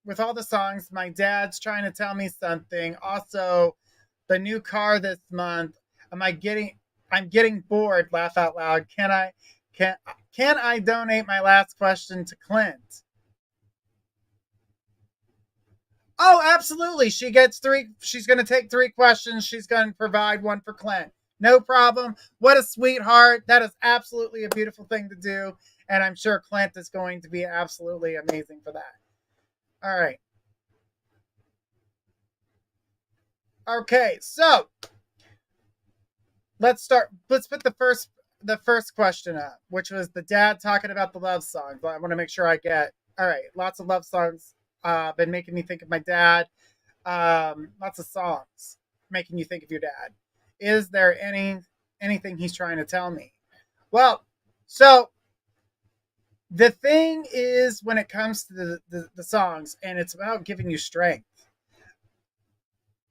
With all the songs, my dad's trying to tell me something. Also, the new car this month. I'm getting bored. Laugh out loud. Can I donate my last question to Clint? Oh, absolutely. She gets three. She's going to take 3 questions. She's going to provide one for Clint. No problem. What a sweetheart. That is absolutely a beautiful thing to do. And I'm sure Clint is going to be absolutely amazing for that. All right. Okay, so let's start. Let's put the first question up, which was the dad talking about the love songs. I want to make sure I get. All right, lots of love songs. Been making me think of my dad. Lots of songs making you think of your dad. Is there anything he's trying to tell me? Well, so the thing is, when it comes to the songs, and it's about giving you strength.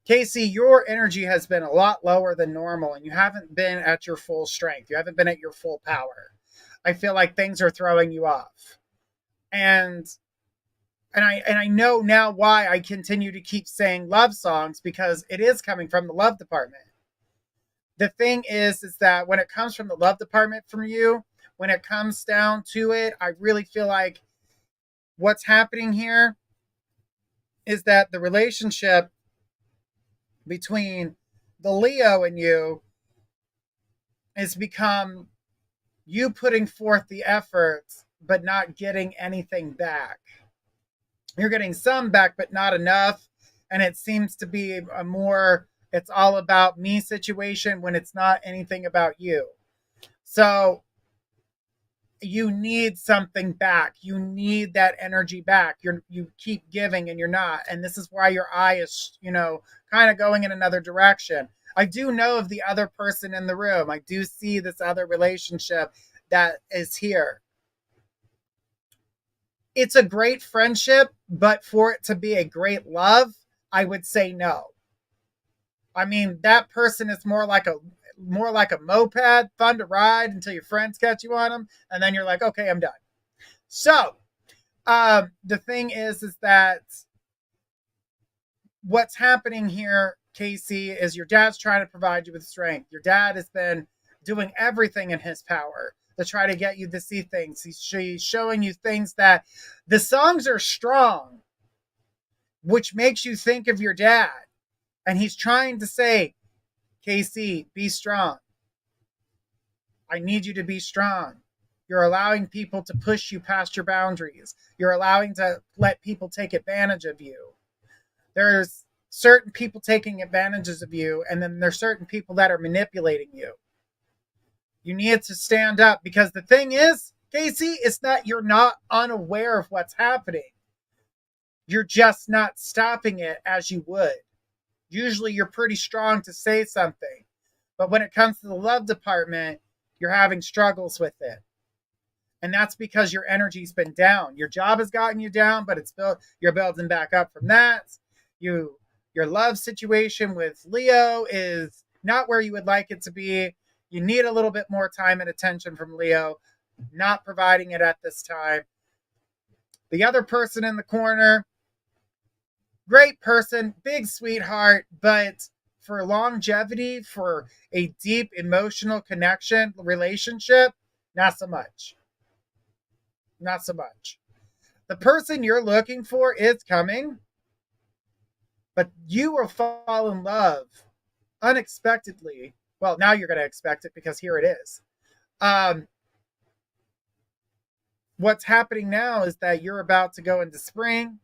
Casey, your energy has been a lot lower than normal, and you haven't been at your full strength. You haven't been at your full power. I feel like things are throwing you off. And I know now why I continue to keep saying love songs, because it is coming from the love department. The thing is that when it comes from the love department from you, when it comes down to it, I really feel like what's happening here is that the relationship between the Leo and you has become you putting forth the efforts, but not getting anything back. You're getting some back, but not enough. And it seems to be it's all about me situation when it's not anything about you. So you need something back. You need that energy back. You keep giving and you're not. And this is why your eye is, kind of going in another direction. I do know of the other person in the room. I do see this other relationship that is here. It's a great friendship, but for it to be a great love, I would say no. I mean, that person is more like a moped, fun to ride until your friends catch you on them, and then you're like, okay, I'm done. So, the thing is that what's happening here, Casey, is your dad's trying to provide you with strength. Your dad has been doing everything in his power to try to get you to see things. He's showing you things that the songs are strong, which makes you think of your dad. And he's trying to say, Casey, be strong. I need you to be strong. You're allowing people to push you past your boundaries. You're allowing to let people take advantage of you. There's certain people taking advantages of you, and then there's certain people that are manipulating you. You need to stand up, because the thing is, Casey, it's not you're not unaware of what's happening. You're just not stopping it as you would. Usually you're pretty strong to say something. But when it comes to the love department, you're having struggles with it. And that's because your energy's been down. Your job has gotten you down, but you're building back up from that. Your love situation with Leo is not where you would like it to be. You need a little bit more time and attention from Leo, not providing it at this time. The other person in the corner, great person, big sweetheart, but for longevity, for a deep emotional connection, relationship, not so much. Not so much. The person you're looking for is coming, but you will fall in love unexpectedly. Well, now you're going to expect it, because here it is. What's happening now is that you're about to go into spring.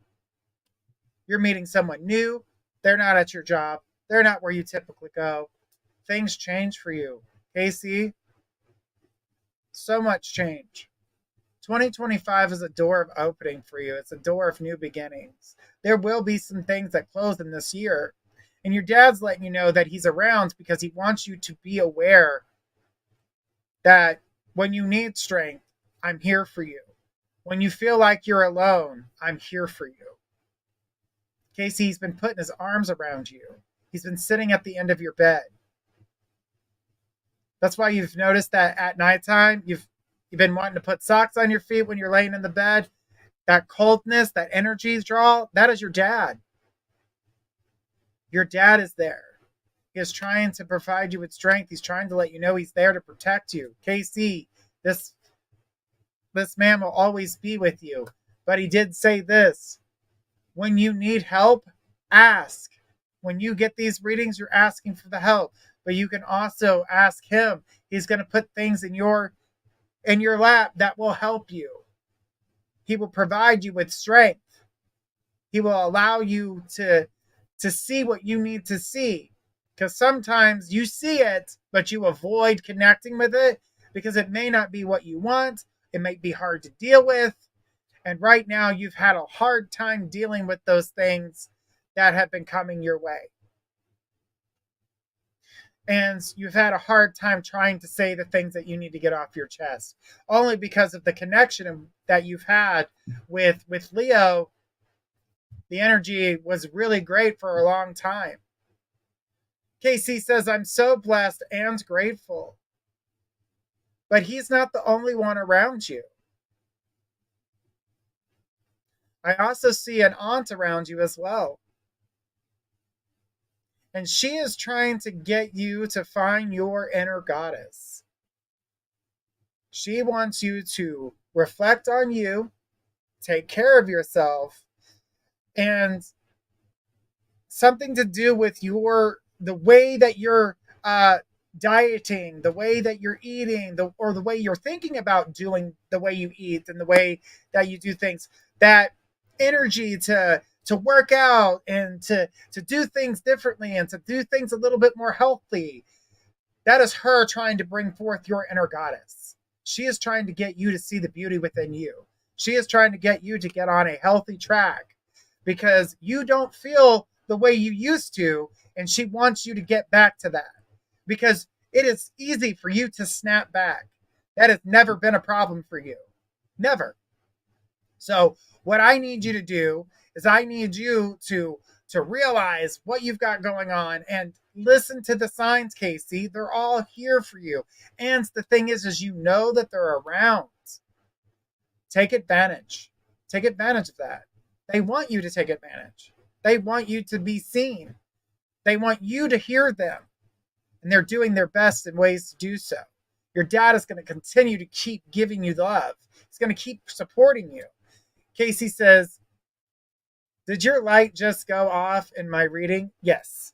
You're meeting someone new. They're not at your job. They're not where you typically go. things change for you. Casey, so much change. 2025 is a door of opening for you. It's a door of new beginnings. There will be some things that close in this year. And your dad's letting you know that he's around because he wants you to be aware that when you need strength, I'm here for you. When you feel like you're alone, I'm here for you. Casey, he's been putting his arms around you. He's been sitting at the end of your bed. That's why you've noticed that at nighttime, you've been wanting to put socks on your feet when you're laying in the bed. That coldness, that energy draw, that is your dad. Your dad is there. He is trying to provide you with strength. He's trying to let you know he's there to protect you. KC, this man will always be with you. But he did say this: when you need help, ask. When you get these readings, you're asking for the help. But you can also ask him. He's going to put things in your lap that will help you. He will provide you with strength. He will allow you to see what you need to see. Because sometimes you see it, but you avoid connecting with it because it may not be what you want. It might be hard to deal with. And right now you've had a hard time dealing with those things that have been coming your way. And you've had a hard time trying to say the things that you need to get off your chest, only because of the connection that you've had with Leo. The energy was really great for a long time. KC says, I'm so blessed and grateful. But he's not the only one around you. I also see an aunt around you as well. And she is trying to get you to find your inner goddess. She wants you to reflect on you, take care of yourself, and something to do with the way that you're dieting, the way that you're eating, or the way you're thinking about doing the way you eat and the way that you do things. That energy to work out and to do things differently and to do things a little bit more healthy. That is her trying to bring forth your inner goddess. She is trying to get you to see the beauty within you. She is trying to get you to get on a healthy track because you don't feel the way you used to, and she wants you to get back to that because it is easy for you to snap back. That has never been a problem for you. Never. So what I need you to do is I need you to realize what you've got going on and listen to the signs, Casey. They're all here for you. And the thing is you know that they're around. Take advantage. Take advantage of that. They want you to take advantage. They want you to be seen. They want you to hear them. And they're doing their best in ways to do so. Your dad is going to continue to keep giving you love. He's going to keep supporting you. Casey says, did your light just go off in my reading? Yes.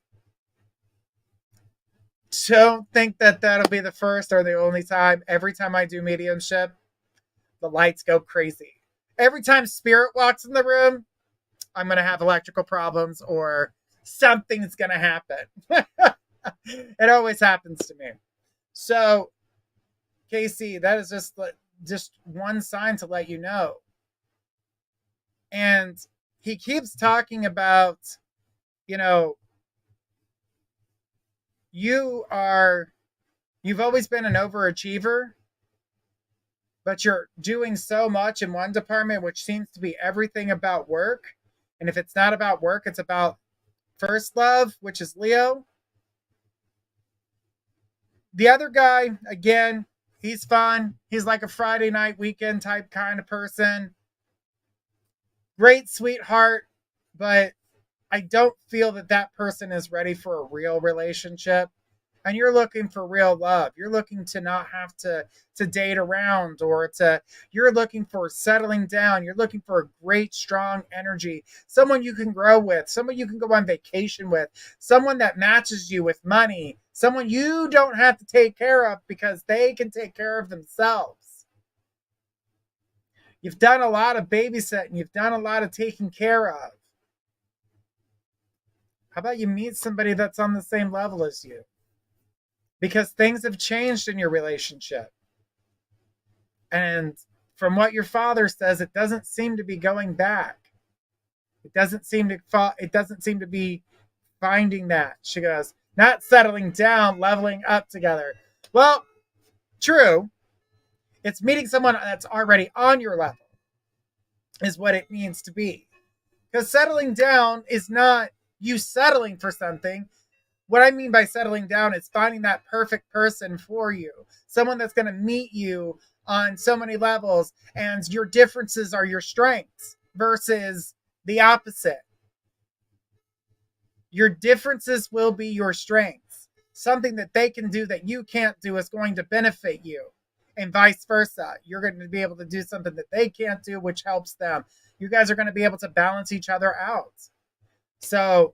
Don't think that that'll be the first or the only time. Every time I do mediumship, the lights go crazy. Every time spirit walks in the room, I'm going to have electrical problems or something's going to happen. It always happens to me. So, Casey, that is just one sign to let you know. And he keeps talking about, you've always been an overachiever, but you're doing so much in one department, which seems to be everything about work. And if it's not about work, it's about first love, which is Leo. The other guy, again, he's fun. He's like a Friday night weekend type kind of person. Great sweetheart, but I don't feel that person is ready for a real relationship. And you're looking for real love. You're looking to not have to date around you're looking for settling down. You're looking for a great, strong energy. Someone you can grow with. Someone you can go on vacation with. Someone that matches you with money. Someone you don't have to take care of because they can take care of themselves. You've done a lot of babysitting. You've done a lot of taking care of. How about you meet somebody that's on the same level as you? because things have changed in your relationship. And from what your father says, it doesn't seem to be going back. It doesn't seem to be finding that. She goes, not settling down, leveling up together. Well, true. It's meeting someone that's already on your level is what it needs to be. Because settling down is not you settling for something. What I mean by settling down is finding that perfect person for you. Someone that's going to meet you on so many levels, and your differences are your strengths versus the opposite. Your differences will be your strengths. Something that they can do that you can't do is going to benefit you, and vice versa. You're going to be able to do something that they can't do, which helps them. You guys are going to be able to balance each other out. So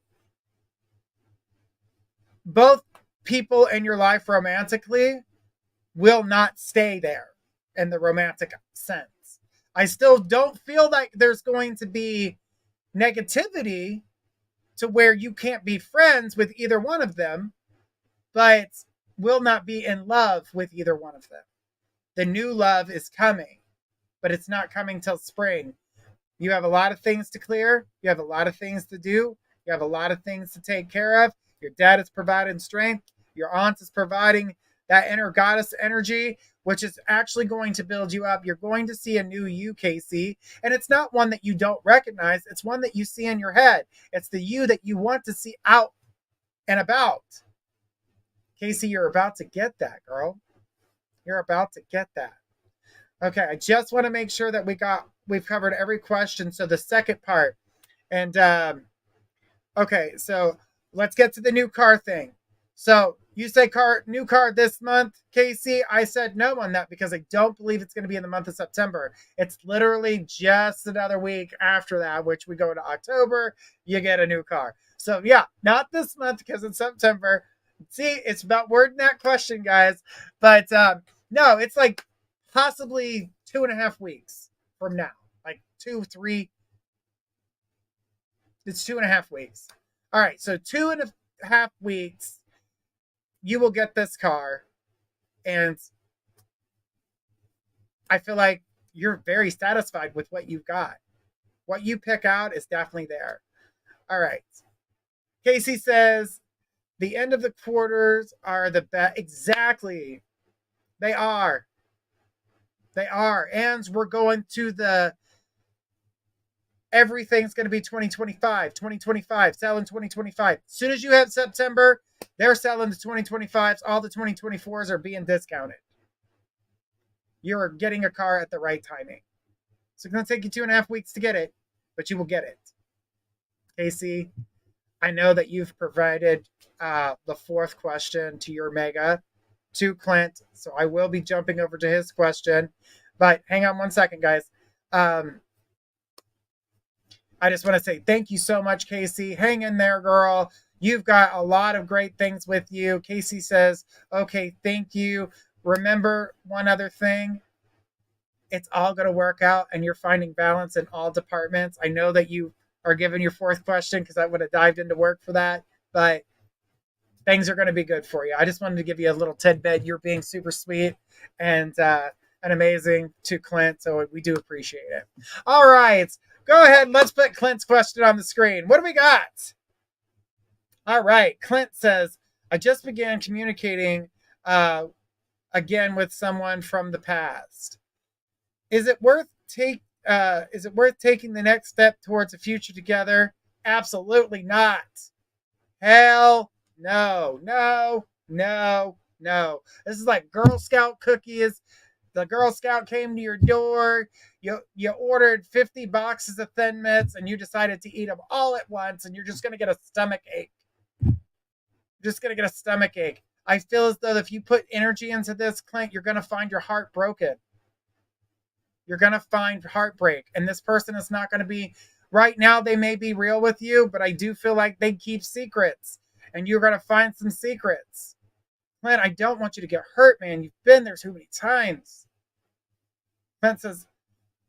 both people in your life romantically will not stay there in the romantic sense. I still don't feel like there's going to be negativity to where you can't be friends with either one of them, but will not be in love with either one of them. The new love is coming, but it's not coming till spring. You have a lot of things to clear. You have a lot of things to do. You have a lot of things to take care of. Your dad is providing strength. Your aunt is providing that inner goddess energy, which is actually going to build you up. You're going to see a new you, Casey. And it's not one that you don't recognize. It's one that you see in your head. It's the you that you want to see out and about. Casey, you're about to get that, girl. You're about to get that. Okay, I just want to make sure that we've covered every question. So the second part. And okay, so let's get to the new car thing. So you say new car this month, Casey. I said no on that because I don't believe it's going to be in the month of September. It's literally just another week after that, which we go to October, you get a new car. So yeah, not this month because it's September. See, it's about wording that question, guys. But no, it's like possibly 2.5 weeks from now. Like 2-3. It's 2.5 weeks. All right, so 2.5 weeks, you will get this car, and I feel like you're very satisfied with what you've got. What you pick out is definitely there. All right. Casey says, the end of the quarters are the best. Exactly. They are. They are. And we're going to everything's going to be 2025, selling 2025. As soon as you have September, they're selling the 2025s. All the 2024s are being discounted. You're getting a car at the right timing. So it's going to take you 2.5 weeks to get it, but you will get it. Casey, I know that you've provided the fourth question to your mega to Clint, so I will be jumping over to his question. But hang on one second, guys. I just want to say thank you so much, Casey. Hang in there, girl. You've got a lot of great things with you. Casey says, okay, thank you. Remember one other thing. It's all going to work out, and you're finding balance in all departments. I know that you are giving your fourth question because I would have dived into work for that, but things are going to be good for you. I just wanted to give you a little tidbit. You're being super sweet and amazing to Clint, so we do appreciate it. All right. Go ahead. Let's put Clint's question on the screen. What do we got? All right. Clint says, I just began communicating again with someone from the past. Is it worth taking the next step towards a future together? Absolutely not. Hell no. No. No. No. This is like Girl Scout cookies. The Girl Scout came to your door. You ordered 50 boxes of Thin Mints, and you decided to eat them all at once, and you're just going to get a stomach ache. Just going to get a stomach ache. I feel as though if you put energy into this, Clint, you're going to find your heart broken. You're going to find heartbreak, and this person is not going to be, right now they may be real with you, but I do feel like they keep secrets, and you're going to find some secrets. Clint, I don't want you to get hurt, man. You've been there too many times. Clint says,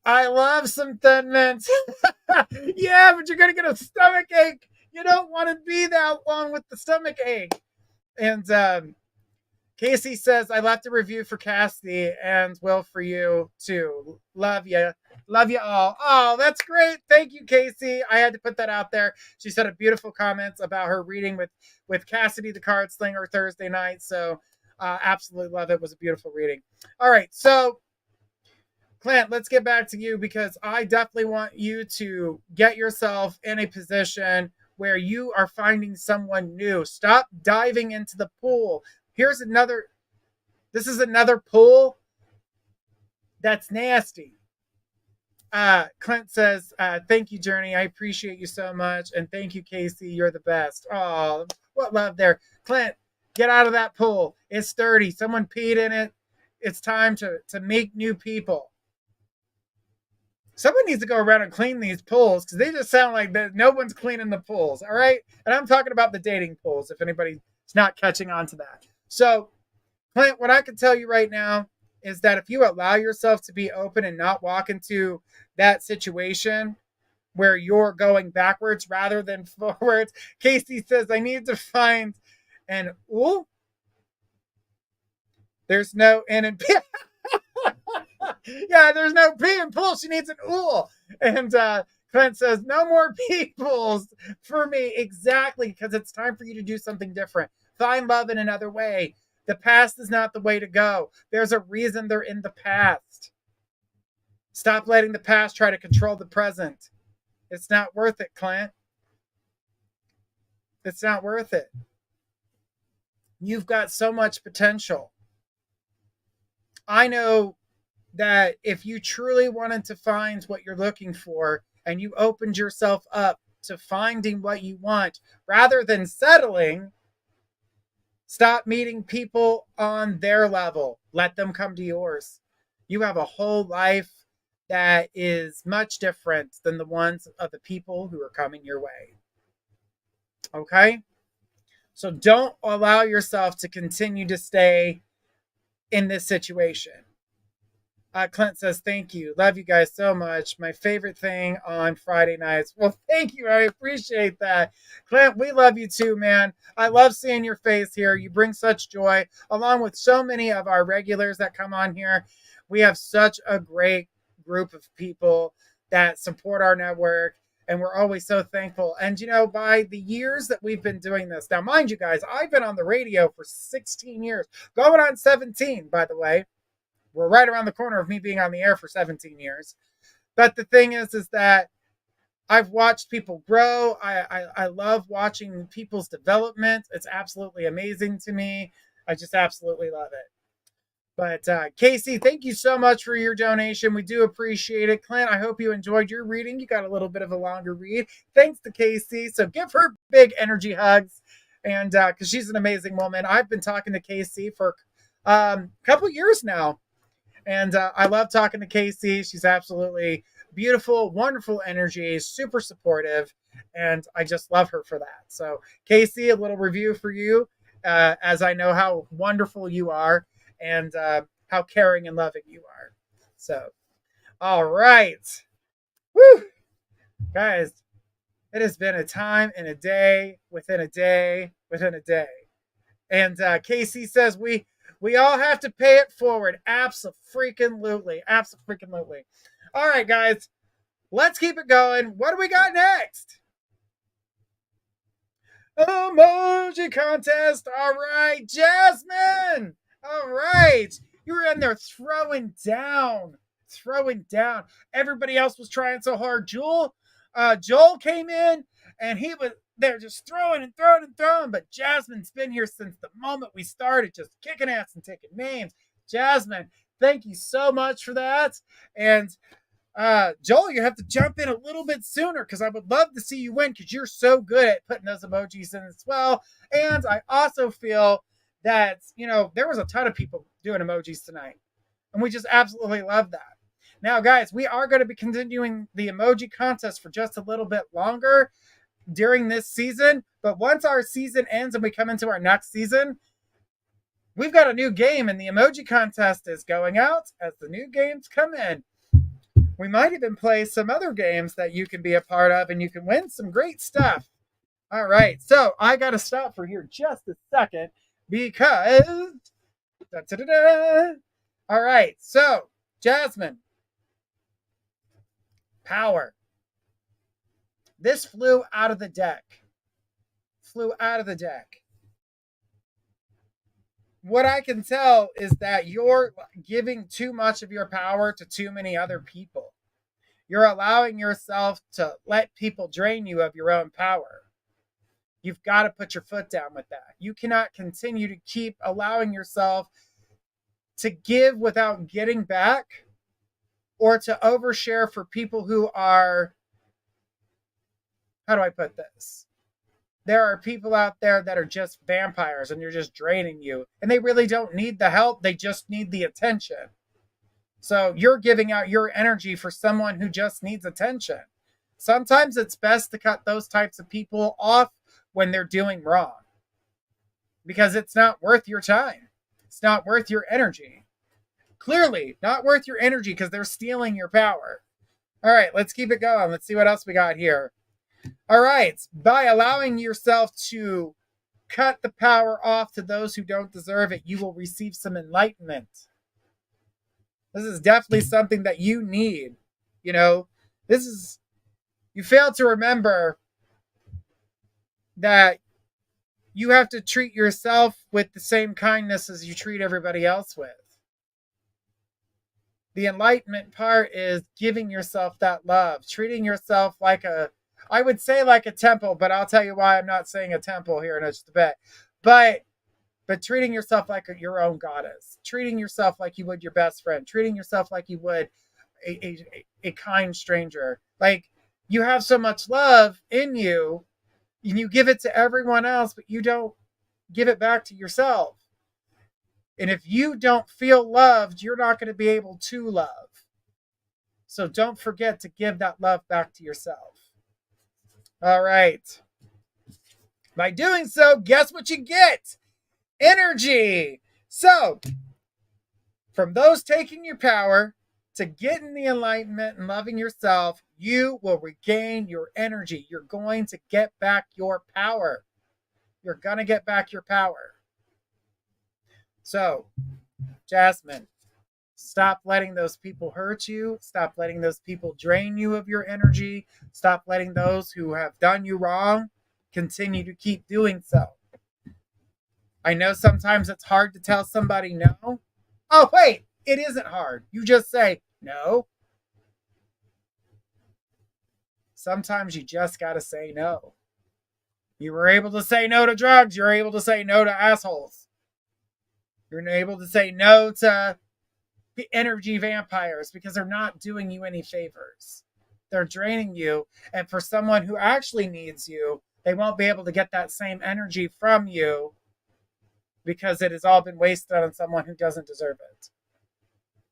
I love some Thin Mints. Yeah, but you're going to get a stomach ache. You don't want to be that long with the stomach ache. And Casey says, I left a review for Cassidy and will for you too. Love you. Love you all. Oh, that's great. Thank you, Casey. I had to put that out there. She said a beautiful comments about her reading with Cassidy the Card Slinger Thursday night. So absolutely love it. It was a beautiful reading. All right. So Clint, let's get back to you because I definitely want you to get yourself in a position where you are finding someone new. Stop diving into the pool. This is another pool that's nasty. Clint says, thank you, Journey. I appreciate you so much. And thank you, Casey. You're the best. Oh, what love there. Clint, get out of that pool. It's dirty. Someone peed in it. It's time to meet new people. Someone needs to go around and clean these pools because they just sound like that. No one's cleaning the pools. All right. And I'm talking about the dating pools, if anybody's not catching on to that. So, Clint, what I can tell you right now is that if you allow yourself to be open and not walk into that situation where you're going backwards rather than forwards, Casey says, I need to find an ool. There's no N and P. Yeah, there's no P in pool. She needs an ool. And Clint says, no more peoples for me. Exactly, because it's time for you to do something different. Find love in another way. The past is not the way to go. There's a reason they're in the past. Stop letting the past try to control the present. It's not worth it, Clint. It's not worth it. You've got so much potential. I know that if you truly wanted to find what you're looking for and you opened yourself up to finding what you want rather than settling, stop meeting people on their level. Let them come to yours. You have a whole life that is much different than the ones of the people who are coming your way. Okay? So don't allow yourself to continue to stay in this situation. Clint says, thank you. Love you guys so much. My favorite thing on Friday nights. Well, thank you. I appreciate that. Clint, we love you too, man. I love seeing your face here. You bring such joy, along with so many of our regulars that come on here. We have such a great group of people that support our network, and we're always so thankful. And, you know, by the years that we've been doing this, now, mind you guys, I've been on the radio for 16 years, going on 17, by the way. We're right around the corner of me being on the air for 17 years. But the thing is that I've watched people grow. I love watching people's development. It's absolutely amazing to me. I just absolutely love it. But Casey, thank you so much for your donation. We do appreciate it. Clint, I hope you enjoyed your reading. You got a little bit of a longer read. Thanks to Casey. So give her big energy hugs. And because she's an amazing woman. I've been talking to Casey for a couple years now. And I love talking to Casey. She's absolutely beautiful, wonderful energy, super supportive. And I just love her for that. So, Casey, a little review for you, as I know how wonderful you are and how caring and loving you are. So, all right. Woo! Guys, it has been a time and a day within a day within a day. And Casey says we all have to pay it forward. Abso-freaking-lutely. Abso-freaking-lutely. All right, guys. Let's keep it going. What do we got next? Emoji contest. All right, Jasmine. All right. You were in there throwing down. Everybody else was trying so hard. Joel came in, and he was they're just throwing and throwing and throwing. But Jasmine's been here since the moment we started, just kicking ass and taking names. Jasmine, thank you so much for that. And Joel, you have to jump in a little bit sooner because I would love to see you win because you're so good at putting those emojis in as well. And I also feel that, you know, there was a ton of people doing emojis tonight. And we just absolutely love that. Now, guys, we are going to be continuing the emoji contest for just a little bit longer during this season, but once our season ends and we come into our next season, we've got a new game and the emoji contest is going out as the new games come in. We might even play some other games that you can be a part of and you can win some great stuff. All right, so I got to stop for here just a second because Da-da-da-da. All right, so Jasmine, power. This flew out of the deck. What I can tell is that you're giving too much of your power to too many other people. You're allowing yourself to let people drain you of your own power. You've got to put your foot down with that. You cannot continue to keep allowing yourself to give without getting back, or to overshare for people who are, how do I put this? There are people out there that are just vampires and you're just draining you. And they really don't need the help. They just need the attention. So you're giving out your energy for someone who just needs attention. Sometimes it's best to cut those types of people off when they're doing wrong, because it's not worth your time. It's not worth your energy. Clearly not worth your energy, because they're stealing your power. All right, let's keep it going. Let's see what else we got here. All right, by allowing yourself to cut the power off to those who don't deserve it, you will receive some enlightenment. This is definitely something that you need. You know, you fail to remember that you have to treat yourself with the same kindness as you treat everybody else with. The enlightenment part is giving yourself that love, treating yourself like I would say like a temple, but I'll tell you why I'm not saying a temple here in just a bit. But treating yourself like your own goddess, treating yourself like you would your best friend, treating yourself like you would a kind stranger. Like, you have so much love in you, and you give it to everyone else, but you don't give it back to yourself. And if you don't feel loved, you're not going to be able to love. So don't forget to give that love back to yourself. All right. By doing so, guess what you get? Energy. So, from those taking your power to getting the enlightenment and loving yourself, you will regain your energy. You're going to get back your power. You're going to get back your power. So, Jasmine, stop letting those people hurt you. Stop letting those people drain you of your energy. Stop letting those who have done you wrong continue to keep doing so. I know sometimes it's hard to tell somebody no. Oh, wait, it isn't hard. You just say no. Sometimes you just got to say no. You were able to say no to drugs. You're able to say no to assholes. You're able to say no to the energy vampires because they're not doing you any favors. They're draining you. And for someone who actually needs you, they won't be able to get that same energy from you, because it has all been wasted on someone who doesn't deserve it.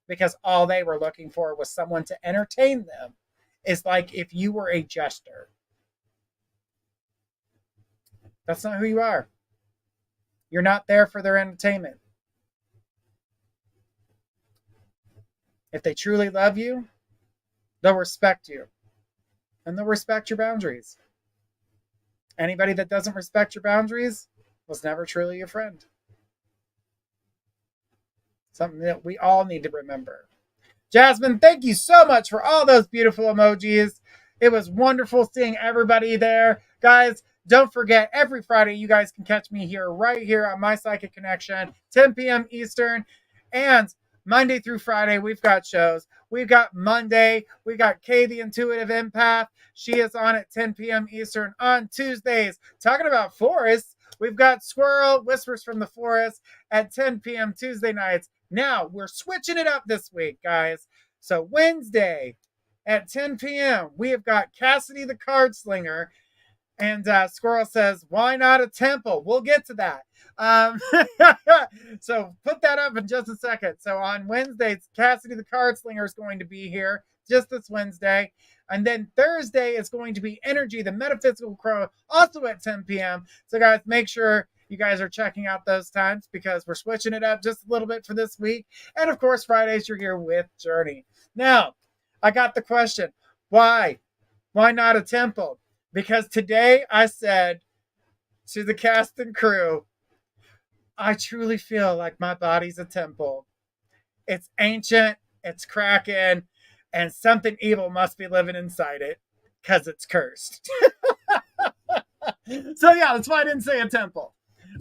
Because all they were looking for was someone to entertain them. It's like if you were a jester. That's not who you are. You're not there for their entertainment. If they truly love you, they'll respect you. And they'll respect your boundaries. Anybody that doesn't respect your boundaries was never truly your friend. Something that we all need to remember. Jasmine, thank you so much for all those beautiful emojis. It was wonderful seeing everybody there. Guys, don't forget, every Friday you guys can catch me here, right here on My Psychic Connection, 10 p.m. Eastern. And Monday through Friday, we've got shows. We've got Monday, we got Kay the Intuitive Empath. She is on at 10 p.m. Eastern. On Tuesdays, talking about forests, we've got Squirrel Whispers from the Forest at 10 p.m. Tuesday nights. Now, we're switching it up this week, guys. So Wednesday at 10 p.m., we have got Cassidy the Card Slinger. And Squirrel says, why not a temple? We'll get to that. So put that up in just a second. So on Wednesdays, Cassidy the Card Slinger is going to be here just this Wednesday. And then Thursday is going to be Energy, the Metaphysical Crow, also at 10 p.m. So guys, make sure you guys are checking out those times, because we're switching it up just a little bit for this week. And of course, Fridays you're here with Journey. Now, I got the question, why? Why not a temple? Because today I said to the cast and crew, I truly feel like my body's a temple. It's ancient, it's cracking, and something evil must be living inside it because it's cursed. So yeah, that's why I didn't say a temple.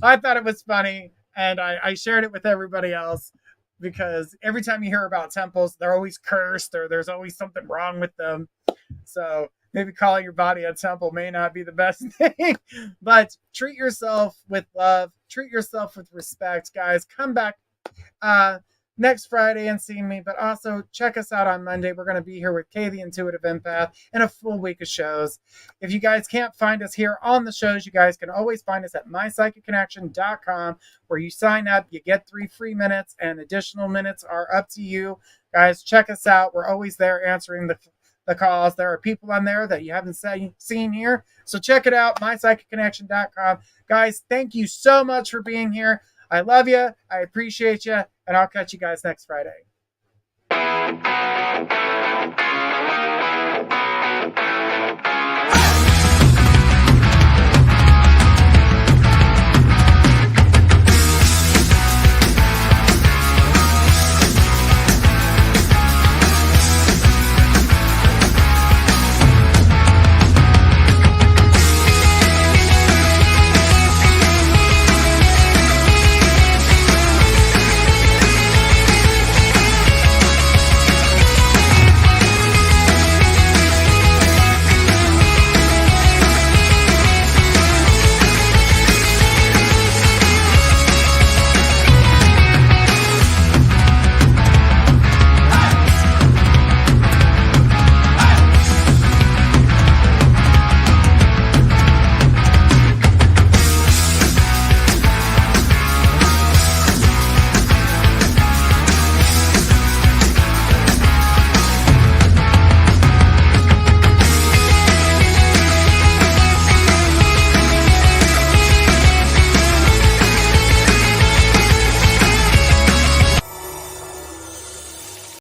I thought it was funny, and I shared it with everybody else because every time you hear about temples, they're always cursed or there's always something wrong with them. So maybe calling your body a temple may not be the best thing, but treat yourself with love, treat yourself with respect, guys. Come back next Friday and see me, but also check us out on Monday. We're going to be here with Kay, the Intuitive Empath, and a full week of shows. If you guys can't find us here on the shows, you guys can always find us at mypsychicconnection.com, where you sign up, you get 3 free minutes, and additional minutes are up to you. Guys, check us out. We're always there answering the calls. There are people on there that you haven't seen here, so check it out, mypsychicconnection.com. Guys, thank you so much for being here. I love you. I appreciate you. And I'll catch you guys next Friday.